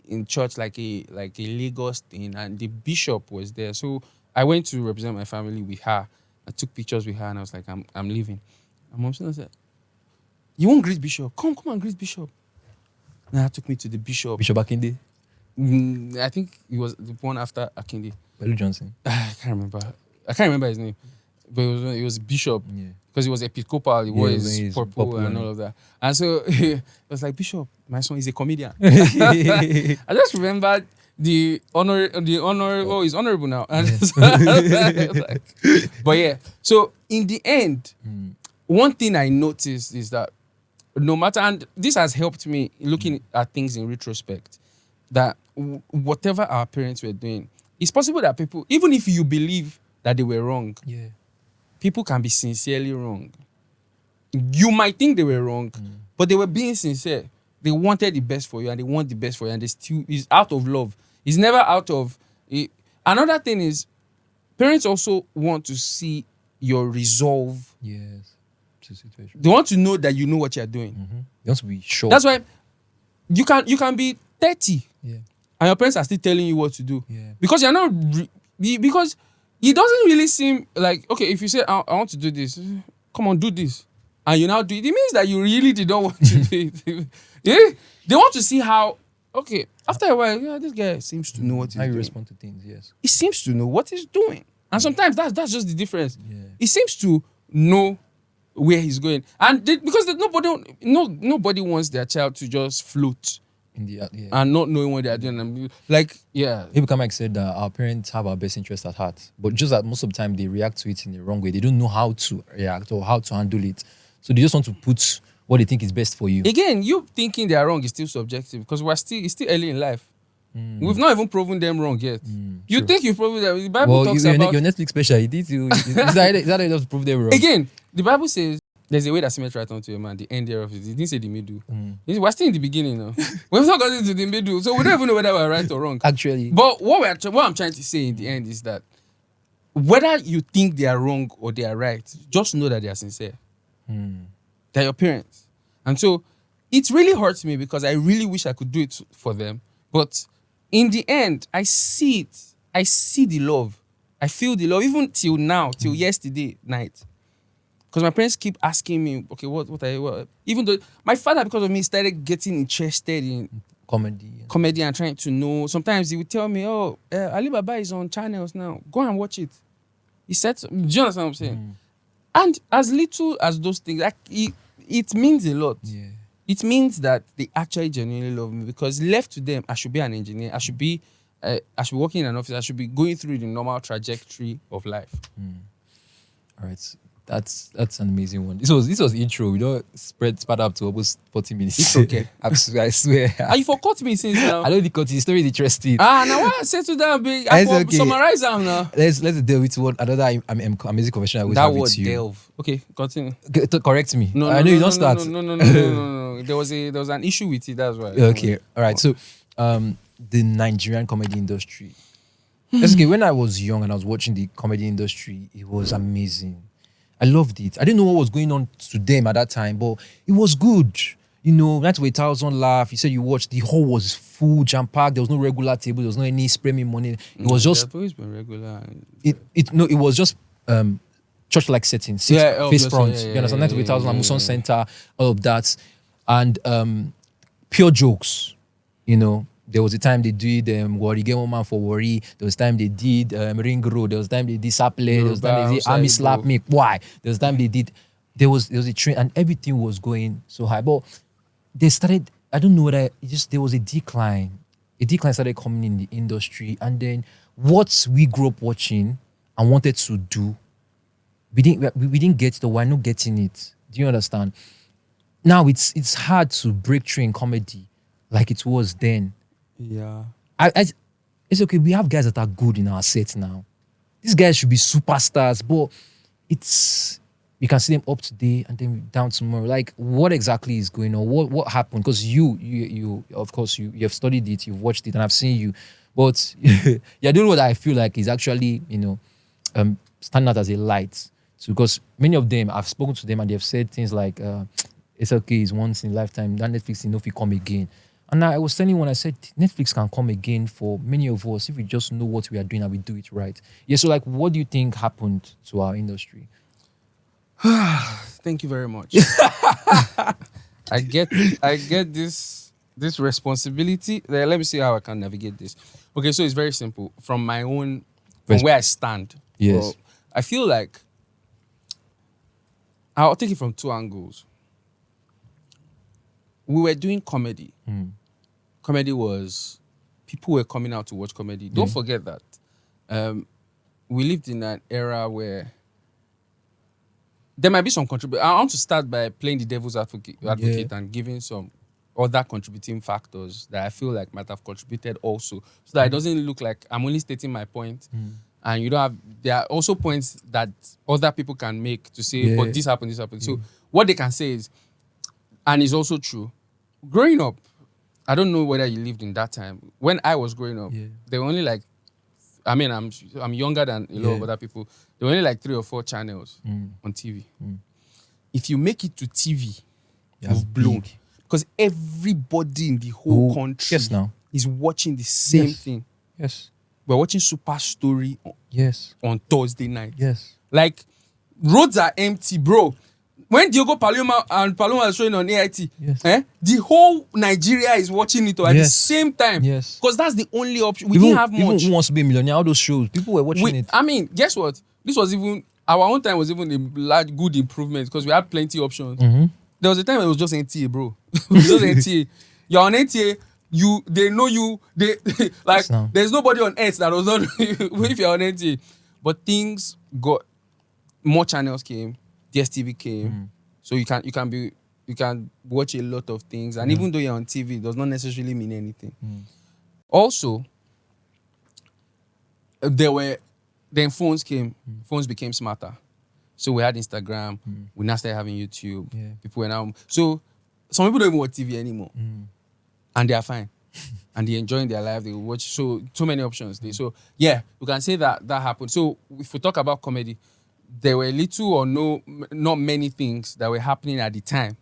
Speaker 1: in church, like a Lagos thing, and the bishop was there. So I went to represent my family with her. I took pictures with her and I was like, I'm leaving. And mom said, You won't greet Bishop. Come and greet Bishop. Nah, took me to the Bishop.
Speaker 3: Bishop Akinde?
Speaker 1: I think it was the one after Akinde.
Speaker 3: Olu Johnson?
Speaker 1: I can't remember his name. But it was Bishop.
Speaker 3: Yeah.
Speaker 1: Because he was Episcopal, he was
Speaker 3: he's
Speaker 1: purple
Speaker 3: popular.
Speaker 1: and all of that. And so it was like, Bishop, my son is a comedian. I just remembered the honor, he's honorable now. And so but yeah, so in the end, one thing I noticed is that no matter, and this has helped me looking at things in retrospect, that whatever our parents were doing, it's possible that people, even if you believe that they were wrong, people can be sincerely wrong. You might think they were wrong, but they were being sincere. They wanted the best for you, and they want the best for you, and they still is out of love. It's never out of it. Another thing is, parents also want to see your resolve.
Speaker 3: Yes. To situation.
Speaker 1: They want to know that you know what you're doing.
Speaker 3: They want to be sure.
Speaker 1: That's why you can be 30,
Speaker 3: Yeah.
Speaker 1: and your parents are still telling you what to do.
Speaker 3: Yeah.
Speaker 1: Because you're not because it doesn't really seem like, okay, if you say I want to do this, come on, do this, and you now do it, it means that you really did not want to do it. Yeah? They want to see how, okay, after a while, yeah, this guy seems to know what he's
Speaker 3: How you
Speaker 1: doing.
Speaker 3: respond to things, yes.
Speaker 1: He seems to know what he's doing. And sometimes that's just the difference.
Speaker 3: Yeah.
Speaker 1: He seems to know where he's going. And because nobody wants their child to just float
Speaker 3: In the yeah.
Speaker 1: and not knowing what they're doing. And like, yeah.
Speaker 3: People come like said that our parents have our best interest at heart, but just that most of the time they react to it in the wrong way. They don't know how to react or how to handle it. So they just want to put what they think is best for you.
Speaker 1: Again, you thinking they are wrong is still subjective because it's still early in life. We've not even proven them wrong yet. You
Speaker 3: True.
Speaker 1: think you've proven them. The Bible talks about...
Speaker 3: your Netflix special, is that how you just prove them wrong?
Speaker 1: Again, the Bible says there's a way that seemeth right unto a man, the end thereof is. It didn't say the middle. We're still in the beginning now. We've not gotten to the middle, so we don't even know whether we're right or wrong.
Speaker 3: Actually.
Speaker 1: But what I'm trying to say in the end is that whether you think they are wrong or they are right, just know that they are sincere. They're your parents. And so it really hurts me because I really wish I could do it for them. But in the end, I see it. I see the love. I feel the love, even till now, till yesterday night. Because my parents keep asking me, okay, what? Even though my father, because of me, started getting interested in comedy and trying to know. Sometimes he would tell me, oh, Alibaba is on channels now. Go and watch it. He said, do you understand what I'm saying? And as little as those things, like, it means a lot.
Speaker 3: Yeah.
Speaker 1: It means that they actually genuinely love me because left to them, I should be an engineer. I should be working in an office. I should be going through the normal trajectory of life.
Speaker 3: All right. That's an amazing one. This was intro. We don't spread up to almost 40 minutes.
Speaker 1: It's okay.
Speaker 3: I swear.
Speaker 1: And you forgot me since now.
Speaker 3: I don't think the story is interesting.
Speaker 1: Now what I said to them, I
Speaker 3: okay.
Speaker 1: summarize them now.
Speaker 3: Let's delve into one another amazing conversation I always have with you.
Speaker 1: That word delve. Okay, continue.
Speaker 3: Correct me.
Speaker 1: No,
Speaker 3: I know you don't start.
Speaker 1: No. There was an issue with it. That's why.
Speaker 3: Okay. All right. So, the Nigerian comedy industry. That's okay. When I was young and I was watching the comedy industry, it was amazing. I loved it. I didn't know what was going on to them at that time, but it was good. You know, 1,000 laugh. You said you watched, the hall was full, jam-packed. There was no regular table. There was no any spray me money. It was just...
Speaker 1: It's always been regular.
Speaker 3: It was just church-like setting. Face front. You understand? 1,000 Amuson Center, all of that. And pure jokes, you know. There was a time they did Worry Game Woman for Worry. There was time they did Ring Road. There was time they did Saple. There was time they did Army Slap Me. Why? There was time they did... There was a train and everything was going so high. But they started... I don't know whether... there was a decline. A decline started coming in the industry. And then what we grew up watching and wanted to do, we didn't get it, or we're not getting it. Do you understand? Now it's hard to break through in comedy like it was then.
Speaker 1: Yeah.
Speaker 3: It's okay. We have guys that are good in our set now. These guys should be superstars, but you can see them up today and then down tomorrow. Like, what exactly is going on? What happened? Because you of course you have studied it, you've watched it, and I've seen you. But you're doing what I feel like is actually, standing out as a light. So, because many of them, I've spoken to them and they've said things like, SLK is once in a lifetime, that Netflix will not come again. And I was telling you when I said Netflix can come again for many of us if we just know what we are doing and we do it right. Yeah, so like, what do you think happened to our industry?
Speaker 1: Thank you very much. I get this responsibility. Let me see how I can navigate this. Okay, so it's very simple. From where I stand.
Speaker 3: Yes.
Speaker 1: Well, I feel like I'll take it from two angles. We were doing comedy. Comedy was, people were coming out to watch comedy. Don't forget that. We lived in an era where there might be some contribution. I want to start by playing the devil's advocate and giving some other contributing factors that I feel like might have contributed also, so that it doesn't look like I'm only stating my point. And you don't have, there are also points that other people can make to say, but this happened. So what they can say is, and it's also true, growing up, I don't know whether you lived in that time. When I was growing up, there were only like, I mean, I'm younger than a lot of other people. There were only like 3 or 4 channels on TV. If you make it to TV, you've blown. Because everybody in the whole country is watching the same thing.
Speaker 3: Yes.
Speaker 1: We're watching Super Story on Thursday night.
Speaker 3: Yes.
Speaker 1: Like, roads are empty, bro. When Diogo Paloma is showing on AIT, the whole Nigeria is watching it at the same time.
Speaker 3: Yes.
Speaker 1: Because that's the only option. We didn't have much.
Speaker 3: Even Who Wants to Be a Millionaire, all those shows, people were watching it.
Speaker 1: I mean, guess what? This was even, our own time was even a large, good improvement because we had plenty of options. There was a time it was just NTA, bro. It was just NTA. You're on NTA, they know you, like, there's nobody on earth that was not, if you're on NTA. But things got, more channels came, DSTV came, so you can watch a lot of things, and even though you're on TV, it does not necessarily mean anything. Also, then phones came, phones became smarter. So we had Instagram, we now started having YouTube. People were now, so some people don't even watch TV anymore, and they are fine, and they're enjoying their life. They watch so many options. So yeah, we can say that happened. So if we talk about comedy, there were little or not many things that were happening at the time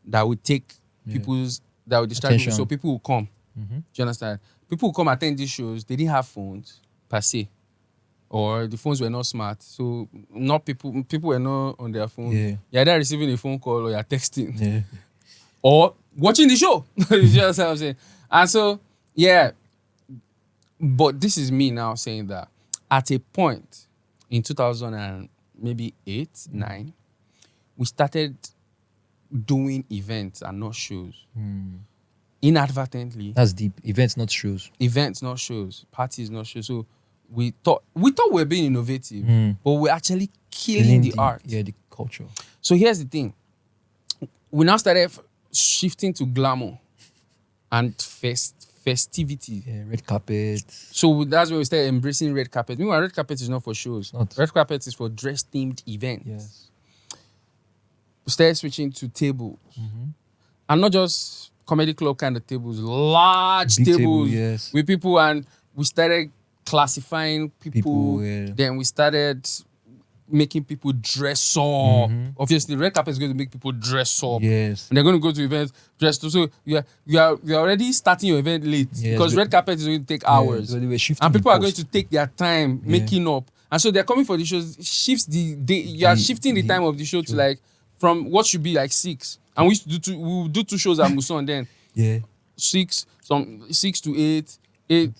Speaker 1: that would take that would distract people. So people will come. Do you understand? People will come attend these shows. They didn't have phones per se, or the phones were not smart. So people were not on their phone. You're either receiving a phone call or you're texting, or watching the show. You understand what I'm saying? And so but this is me now saying that at a point in 2008, 9, we started doing events and not shows. Inadvertently.
Speaker 3: That's deep. Events, not shows.
Speaker 1: Events, not shows. Parties, not shows. So we thought we were being innovative, but we're actually killing the art.
Speaker 3: Yeah, the culture.
Speaker 1: So here's the thing. We now started shifting to glamour and festivity.
Speaker 3: Yeah, red carpet.
Speaker 1: So that's when we started embracing red carpet. Meanwhile, red carpet is not for shows. Red carpet is for dress-themed events.
Speaker 3: Yes.
Speaker 1: We started switching to tables. And not just comedy club kind of tables, large
Speaker 3: Big
Speaker 1: tables
Speaker 3: table,
Speaker 1: with people, and we started classifying people. Then we started making people dress up. Obviously, red carpet is going to make people dress up.
Speaker 3: Yes.
Speaker 1: And they're going to go to events dressed up. So you're already starting your event late because red carpet is going to take hours.
Speaker 3: So they were shifting,
Speaker 1: and people are going to take their time making up. And so they're coming for the shows. Shifts you are shifting the time of the show to like from what should be like 6. And we used to do 2 shows at Muson then. 6 to 8, 8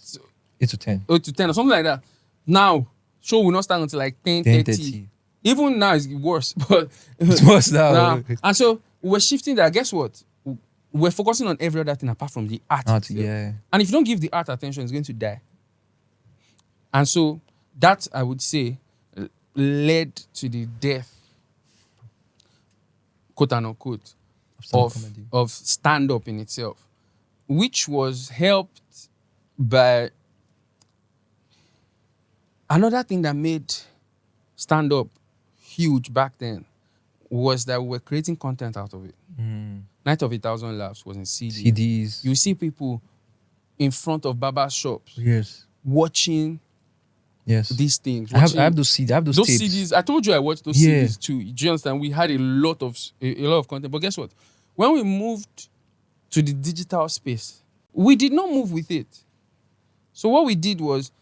Speaker 3: to 10.
Speaker 1: 8 to 10 or something like that. Now, show will not start until like 10:30. Even now it's worse, but
Speaker 3: it's worse now.
Speaker 1: And so we're shifting that. Guess what? We're focusing on every other thing apart from the art. And if you don't give the art attention, it's going to die. And so that, I would say, led to the death, quote unquote, of stand-up in itself, which was helped by another thing that made stand-up huge back then was that we were creating content out of it. Night of 1,000 Laughs was in CDs. You see people in front of barber shops watching these things.
Speaker 3: I have those CDs. I have those tapes.
Speaker 1: CDs. I told you I watched those CDs too. Do you understand? We had a lot of content. But guess what? When we moved to the digital space, we did not move with it. So what we did was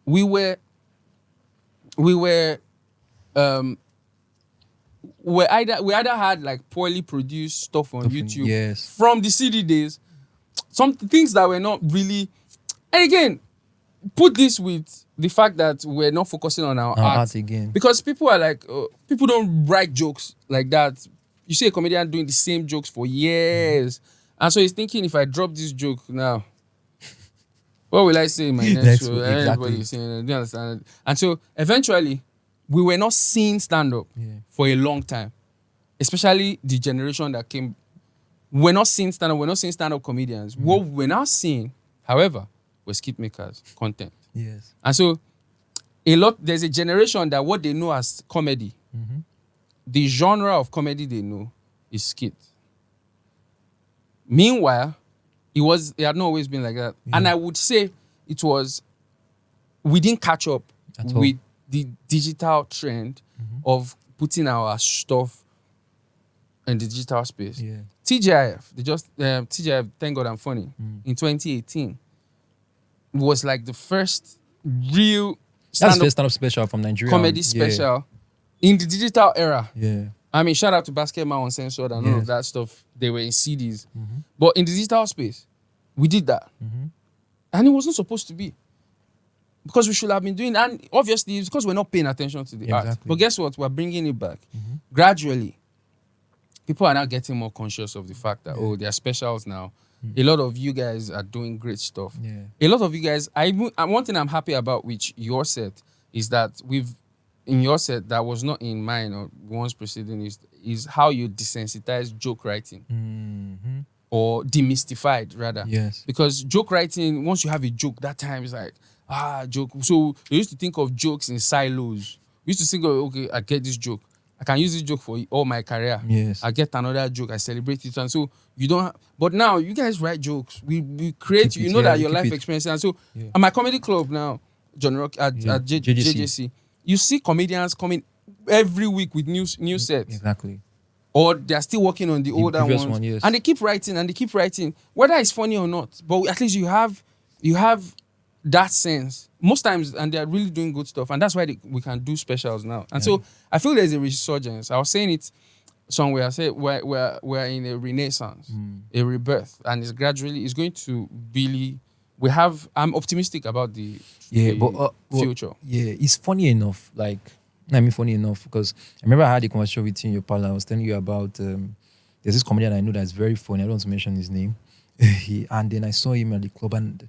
Speaker 1: we were we either had like poorly produced stuff on YouTube
Speaker 3: yes.
Speaker 1: from the CD days, some things that were not really. And again, put this with the fact that we're not focusing on our art
Speaker 3: again,
Speaker 1: because people are like, people don't write jokes like that. You see a comedian doing the same jokes for years, and so he's thinking, if I drop this joke now, what will I say in my next show? Everybody is saying, do you understand? And so eventually, we were not seeing stand-up for a long time, especially the generation that came. We're not seeing stand-up. We're not seeing stand-up comedians. What we're now seeing, however, were skit makers, content.
Speaker 3: Yes.
Speaker 1: And so there's a generation that what they know as comedy, the genre of comedy they know is skit. Meanwhile, it had not always been like that. And I would say we didn't catch up with the digital trend of putting our stuff in the digital space.
Speaker 3: Yeah.
Speaker 1: TGIF, Thank God I'm Funny, in 2018 was like the first real
Speaker 3: stand-up special from Nigeria.
Speaker 1: Comedy special in the digital era.
Speaker 3: Yeah.
Speaker 1: I mean, shout out to Basketball Uncensored and all of that stuff. They were in CDs. But in the digital space, we did that. And it wasn't supposed to be. Because we should have been doing, and obviously it's because we're not paying attention to the art.
Speaker 3: Exactly.
Speaker 1: But guess what? We're bringing it back. Gradually, people are now getting more conscious of the fact that, there are specials now. A lot of you guys are doing great stuff.
Speaker 3: Yeah.
Speaker 1: A lot of you guys, one thing I'm happy about with your set is that in your set that was not in mine or one's preceding is how you desensitize joke writing. Or demystified rather.
Speaker 3: Yes.
Speaker 1: Because joke writing, once you have a joke, that time is like, joke. So we used to think of jokes in silos. We used to think, okay, I get this joke. I can use this joke for all my career.
Speaker 3: Yes.
Speaker 1: I get another joke. I celebrate it. And so you don't but now you guys write jokes. We create, you know that your life experience. And so at my comedy club now, John Rock at JJC, you see comedians coming every week with new sets.
Speaker 3: Exactly.
Speaker 1: Or they're still working on the older ones.
Speaker 3: Yes.
Speaker 1: And they keep writing, whether it's funny or not. But at least you have that sense. Most times, and they're really doing good stuff. And that's why we can do specials now. And so I feel there's a resurgence. I was saying it somewhere. I said we're in a renaissance, a rebirth. And it's going to really, I'm optimistic about the future.
Speaker 3: It's funny enough, funny enough, because I remember I had a conversation with you in your parlor. I was telling you about there's this comedian I know that's very funny. I don't want to mention his name. And then I saw him at the club, and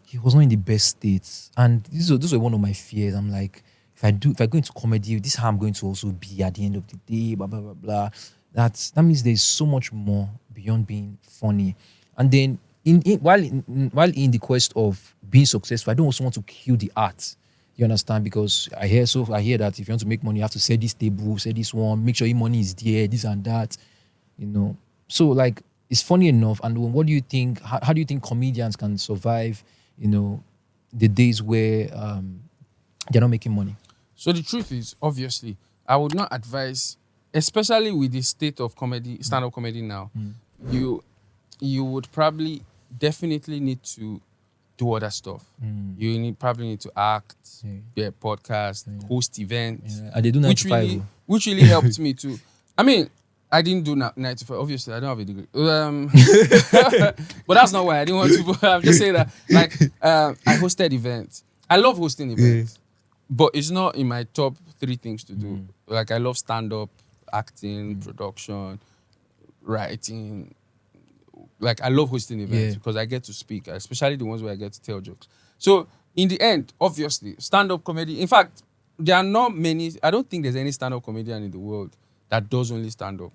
Speaker 3: he was not in the best states. And those were one of my fears. I'm like, if I go into comedy, this is how I'm going to also be at the end of the day. Blah blah blah blah. That means there's so much more beyond being funny. And then while in the quest of being successful, I don't also want to kill the art. You understand? Because I hear that if you want to make money, you have to sell this table, sell this one, make sure your money is there, this and that. So it's funny enough. And what do you think? How do you think comedians can survive? The days where they're not making money.
Speaker 1: So the truth is, obviously, I would not advise, especially with the state of comedy, stand-up comedy now. You would definitely need to do other stuff. You probably need to act, be a podcast, host events.
Speaker 3: And they do 9 to 5.
Speaker 1: Which really helped me too. I mean, I didn't do 9 to 5. Obviously, I don't have a degree. But that's not why I didn't want to. But I'm just saying that, I hosted events. I love hosting events, but it's not in my top 3 things to do. I love stand-up, acting, production, writing. I love hosting events because I get to speak, especially the ones where I get to tell jokes. So in the end, obviously, stand-up comedy. In fact, there are not many. I don't think there's any stand-up comedian in the world that does only stand-up.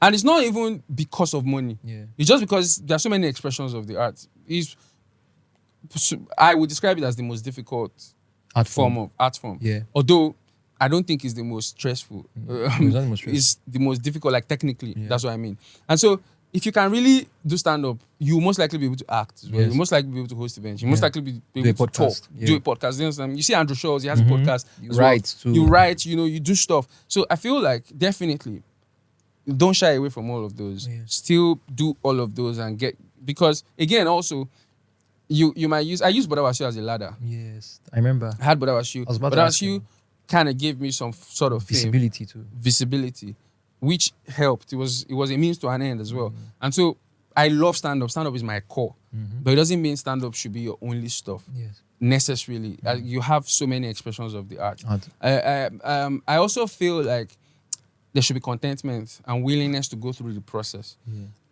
Speaker 1: And it's not even because of money. It's just because there are so many expressions of the art. I would describe it as the most difficult art form. Although I don't think it's the most stressful. It's the most difficult, technically. That's what I mean. And so if you can really do stand-up, you most likely be able to act as well. You most likely be able to host events. You most likely be able to talk, do a podcast. You understand? You see Andrew Schultz, he has a podcast.
Speaker 3: You write too.
Speaker 1: You write, you do stuff. So I feel definitely don't shy away from all of those. Still do all of those and because again, also, you might I use Bodawashu as a ladder.
Speaker 3: Yes, I remember.
Speaker 1: I had Bodawashu. Bodawashu kind of gave me some sort of visibility, which helped. It was a means to an end as well. And so I love stand-up. Stand-up is my core. But it doesn't mean stand-up should be your only stuff.
Speaker 3: Yes.
Speaker 1: Necessarily. You have so many expressions of the art. I also feel like there should be contentment and willingness to go through the process.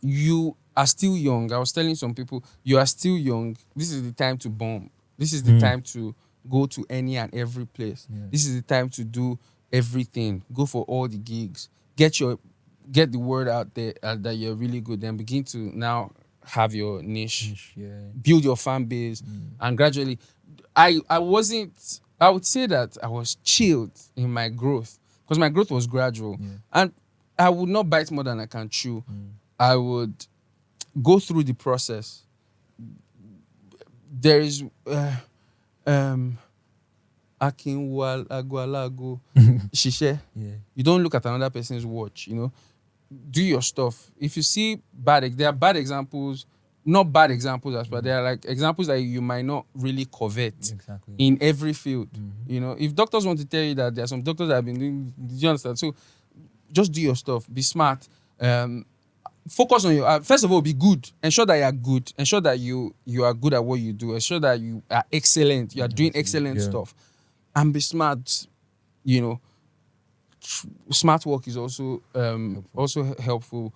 Speaker 1: You are still young. I was telling some people, you are still young. This is the time to bomb. This is the time to go to any and every place. This is the time to do everything. Go for all the gigs. Get the word out there that you're really good. Then begin to now have your niche. Build your fan base. And gradually, I would say that I was chilled in my growth because my growth was gradual. And I would not bite more than I can chew. I would go through the process. There is Akinwal Agwalago Shishe. You don't look at another person's watch, you know. Do your stuff. If you see there are bad examples, not bad examples, but there are like examples that you might not really covet in every field. You know, if doctors want to tell you that there are some doctors that have been doing, do you understand? So just do your stuff. Be smart. Focus on your first of all, be good. Ensure that you are good. Ensure that you are good at what you do. Ensure that you are excellent. You are doing excellent stuff. And be smart. You know, smart work is also helpful.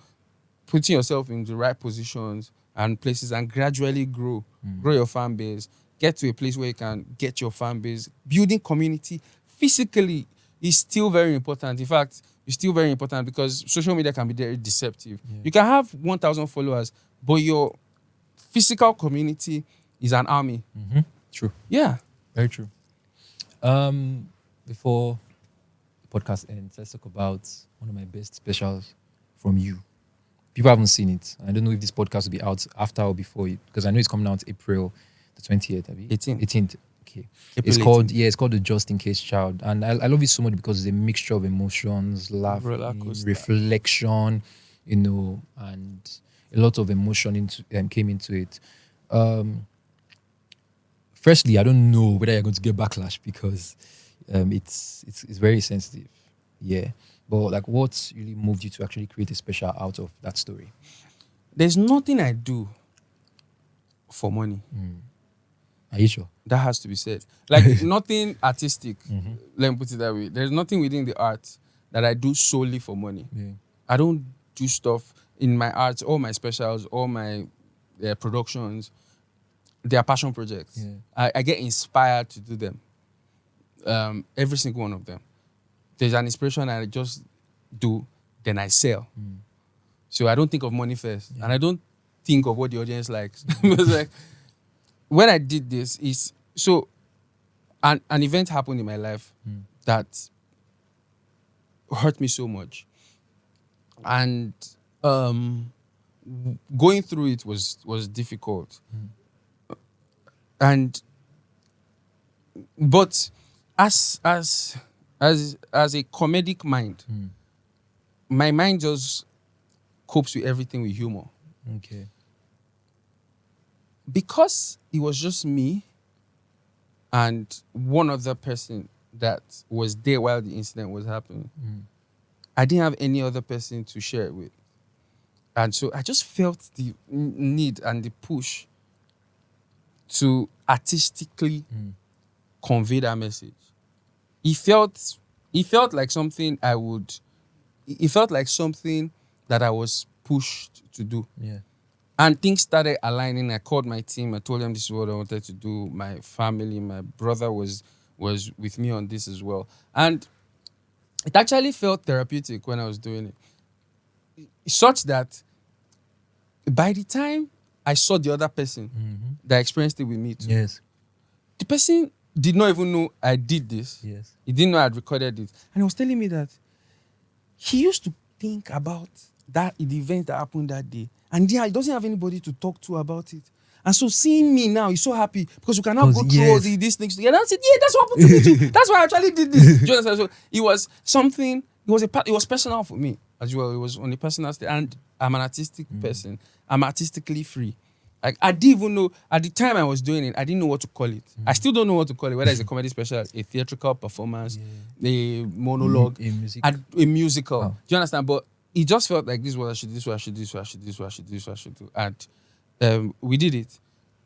Speaker 1: Putting yourself in the right positions and places and gradually grow your fan base. Get to a place where you can get your fan base. Building community physically is still very important. In fact, it's still very important because social media can be very deceptive. You can have 1,000 followers, but your physical community is an army.
Speaker 3: True.
Speaker 1: Yeah.
Speaker 3: Very true. Before the podcast ends, let's talk about one of my best specials from you. People haven't seen it. I don't know if this podcast will be out after or before it, because I know it's coming out April the 20th. 18th. Okay. It's called the Just In Case Child. And I love it so much because it's a mixture of emotions, laughter, reflection, you know, and a lot of emotion came into it. Firstly, I don't know whether you're going to get backlash because it's very sensitive. Yeah. But like, what really moved you to actually create a special out of that story?
Speaker 1: There's nothing I do for money.
Speaker 3: Are you sure?
Speaker 1: That has to be said. Like, nothing artistic. Let me put it that way. There's nothing within the art that I do solely for money. I don't do stuff in my art, all my specials, all my productions. They are passion projects. I get inspired to do them. Every single one of them. There's an inspiration I just do, then I sell. So I don't think of money first. And I don't think of what the audience likes. It's like, when I did this, an event happened in my life that hurt me so much. And going through it was difficult. But as a comedic mind, my mind just copes with everything with humor.
Speaker 3: Okay.
Speaker 1: Because it was just me and one other person that was there while the incident was happening, I didn't have any other person to share it with. And so I just felt the need and the push to artistically convey that message. It felt like something it felt like something that I was pushed to do. And things started aligning. I called my team. I told them this is what I wanted to do. My family, my brother was with me on this as well. And it actually felt therapeutic when I was doing it. Such that by the time I saw the other person that experienced it with me too, the person did not even know I did this. He didn't know I had recorded it. And he was telling me that he used to think about the event that happened that day. And he doesn't have anybody to talk to about it. And so seeing me now, he's so happy because we can now go through all these things together. And I said, that's what happened to me too. That's why I actually did this. Do you understand? So it was something, it was personal for me as well. It was on a personal state. And I'm an artistic person. I'm artistically free. Like, I didn't even know, at the time I was doing it, I didn't know what to call it. I still don't know what to call it, whether it's a comedy special, a theatrical performance, a monologue, a musical. Oh. Do you understand? But it just felt like this is what I should do, this is what I should do, this is what I should do, this is what I should do, this is what I should do. And we did it.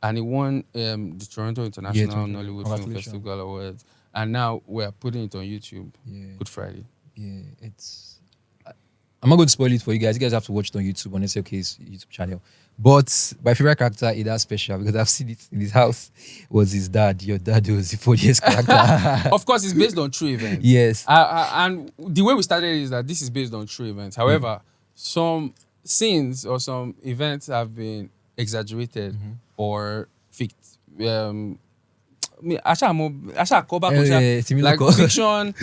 Speaker 1: And it won the Toronto International Nollywood Film Festival Awards. And now we're putting it on YouTube. Good Friday.
Speaker 3: Yeah, it's... I'm not going to spoil it for you guys. You guys have to watch it on YouTube, on SLK's YouTube channel. But my favorite character in that special, because I've seen it in his house, was his dad. Your dad was the funniest character.
Speaker 1: Of course, it's based on true events.
Speaker 3: Yes.
Speaker 1: And the way we started is that this is based on true events. However, some scenes or some events have been exaggerated or faked. Like fiction,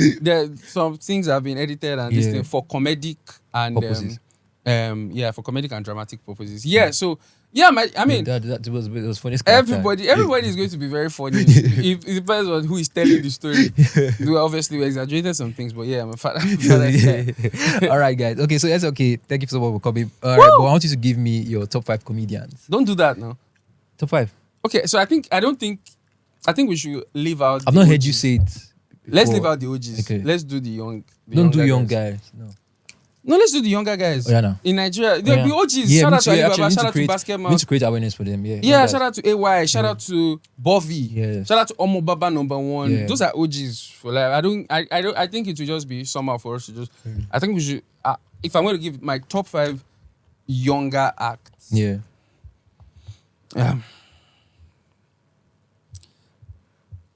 Speaker 1: some things have been edited and this thing for comedic and purposes. For comedic and dramatic purposes. Yeah, so I mean,
Speaker 3: that was funny.
Speaker 1: Everybody is going to be very funny. It depends on who is telling the story. We exaggerated some things, but yeah, my father.
Speaker 3: All right, guys. Okay, so that's okay. Thank you so much for coming. All right, but I want you to give me your top 5 comedians.
Speaker 1: Don't do that now.
Speaker 3: Top 5.
Speaker 1: Okay, so I think we should leave out.
Speaker 3: I've not heard you say it before.
Speaker 1: Let's leave out the OGs. Okay. Let's do the young.
Speaker 3: Don't do young guys.
Speaker 1: No, let's do the younger guys. In Nigeria. The OGs.
Speaker 3: Yeah,
Speaker 1: shout out to Alibaba, shout out to Basketball.
Speaker 3: We need to create awareness for them.
Speaker 1: Yeah, shout out to AY, shout out to Bovy, shout out to Omo Baba #1. Yeah. Those are OGs for life. I think it will just be somehow for us to just. I think we should. If I'm going to give my top 5 younger acts.
Speaker 3: Yeah.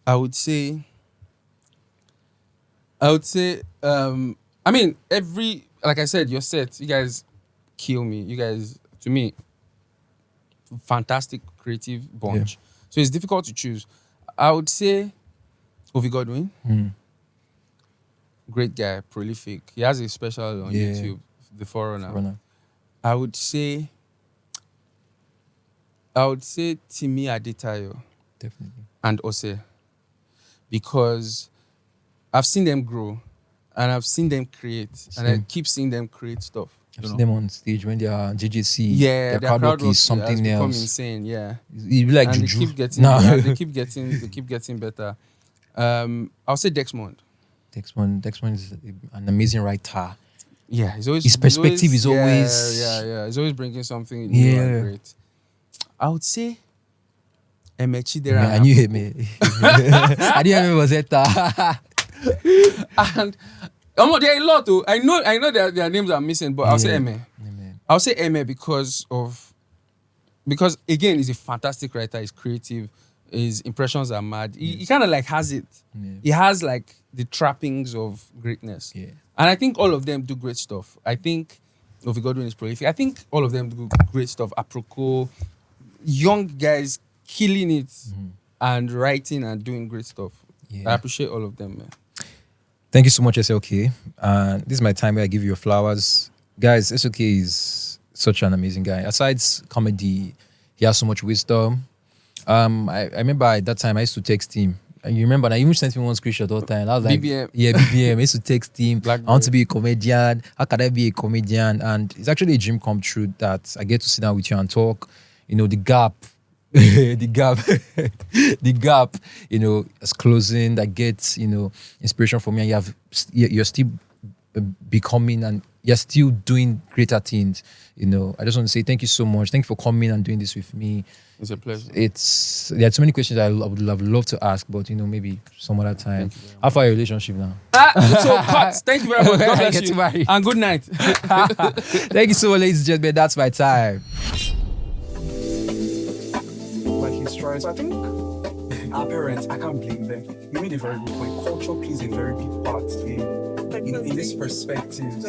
Speaker 1: I would say. I mean, like I said, your set, you guys kill me. You guys, to me, fantastic creative bunch. Yeah. So it's difficult to choose. I would say Ovi Godwin. Great guy, prolific. He has a special on YouTube, The Forerunner. I would say Timi Adetayo.
Speaker 3: Definitely.
Speaker 1: And Ose. Because I've seen them grow. And I've seen them create. And I keep seeing them create stuff.
Speaker 3: I've seen them on stage when they are JJC.
Speaker 1: Yeah,
Speaker 3: their crowd work is something else.
Speaker 1: Become insane, yeah.
Speaker 3: You be like
Speaker 1: and
Speaker 3: Juju.
Speaker 1: They keep getting better. I'll say Dexmond.
Speaker 3: Dexmond is an amazing writer.
Speaker 1: Yeah,
Speaker 3: his perspective is always
Speaker 1: he's always bringing something new and great. I would say Emechidera.
Speaker 3: I knew him. I didn't know it was Eta.
Speaker 1: And there are a lot too. I know their names are missing, but I'll say Eme. I'll say Eme because again, he's a fantastic writer. He's creative. His impressions are mad. He kind of like has it. Yeah. He has like the trappings of greatness. Yeah. And I think all of them do great stuff. I think Ovi Godwin is prolific. I think all of them do great stuff. Aproko, young guys killing it and writing and doing great stuff. Yeah. I appreciate all of them, man.
Speaker 3: Thank you so much, SLK. This is my time where I give you your flowers. Guys, SLK is such an amazing guy. Aside comedy, he has so much wisdom. I remember at that time I used to text him. And you remember, I even sent him one screenshot all the time. I was like,
Speaker 1: BBM.
Speaker 3: Yeah, BBM. I used to text him. I want to be a comedian. How can I be a comedian? And it's actually a dream come true that I get to sit down with you and talk. You know, the gap, the gap, you know, is closing. That gets, you know, inspiration from me. And you're still becoming and you're still doing greater things. You know, I just want to say thank you so much. Thank you for coming and doing this with me.
Speaker 1: It's a pleasure.
Speaker 3: There are so many questions I would love to ask, but you know, maybe some other time. How far your relationship now?
Speaker 1: So cut. Thank you very much. God bless you. And good night.
Speaker 3: Thank you so much, ladies and gentlemen. That's my time.
Speaker 4: Like he's trying. So I think our parents, I can't blame them. You made a very good point. Culture plays a very big part in this perspective.